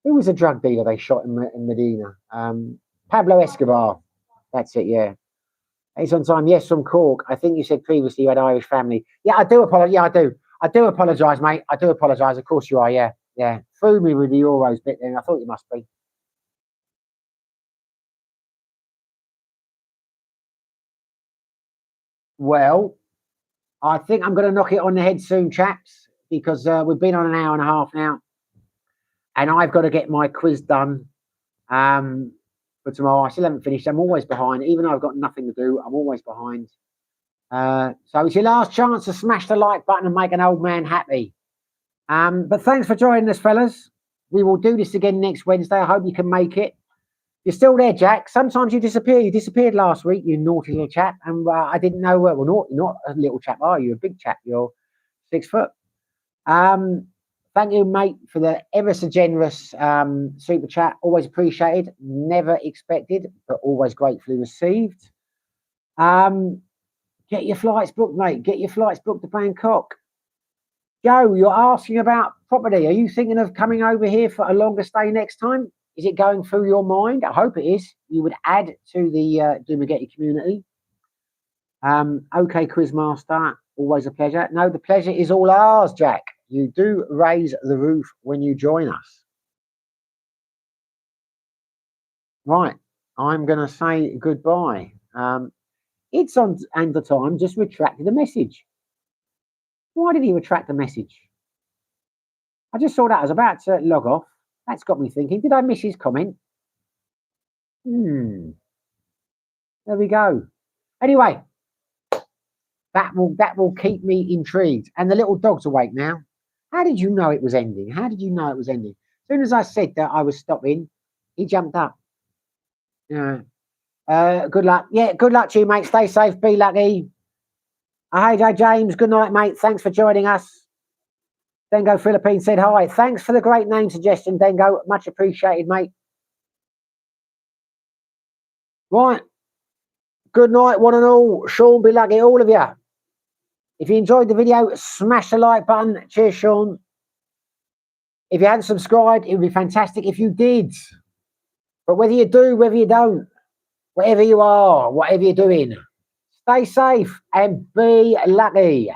Who was a drug dealer they shot in Medina? Pablo Escobar. That's it, yeah. He's on time. Yes, from Cork. I think you said previously you had Irish family. Yeah, I do apologise. Yeah, I do. I do apologise, mate. I do apologise. Of course you are, yeah. Yeah. Threw me with the Euros bit then. I thought you must be. Well, I think I'm going to knock it on the head soon, chaps, because we've been on an hour and a half now, and I've got to get my quiz done for tomorrow. I still haven't finished. I'm always behind. Even though I've got nothing to do, I'm always behind. So it's your last chance to smash the like button and make an old man happy. But thanks for joining us, fellas. We will do this again next Wednesday. I hope you can make it. You're still there, Jack. Sometimes you disappear. You disappeared last week, you naughty little chap. And I didn't know. Well, you're not a little chap, are you? A big chap. You're 6 foot. Thank you, mate, for the ever so generous super chat. Always appreciated. Never expected, but always gratefully received. Get your flights booked, mate. Get your flights booked to Bangkok. Joe, you're asking about property. Are you thinking of coming over here for a longer stay next time? Is it going through your mind? I hope it is. You would add to the Dumagetti community. Okay, Quizmaster, always a pleasure. No, the pleasure is all ours, Jack. You do raise the roof when you join us. Right, I'm going to say goodbye. It's on and the time just retracted the message. Why did he retract the message? I just saw that. I was about to log off. That's got me thinking, did I miss his comment? There we go. Anyway, that will keep me intrigued. And the little dog's awake now. How did you know it was ending? How did you know it was ending? As soon as I said that I was stopping, he jumped up. Yeah. Good luck. Yeah, good luck to you, mate. Stay safe. Be lucky. Hey, James. Good night, mate. Thanks for joining us. Dengo Philippines said hi. Thanks for the great name suggestion, Dengo. Much appreciated, mate. Right. Good night, one and all. Sean, be lucky, all of you. If you enjoyed the video, smash the like button. Cheers, Sean. If you hadn't subscribed, it would be fantastic if you did. But whether you do, whether you don't, wherever you are, whatever you're doing, stay safe and be lucky.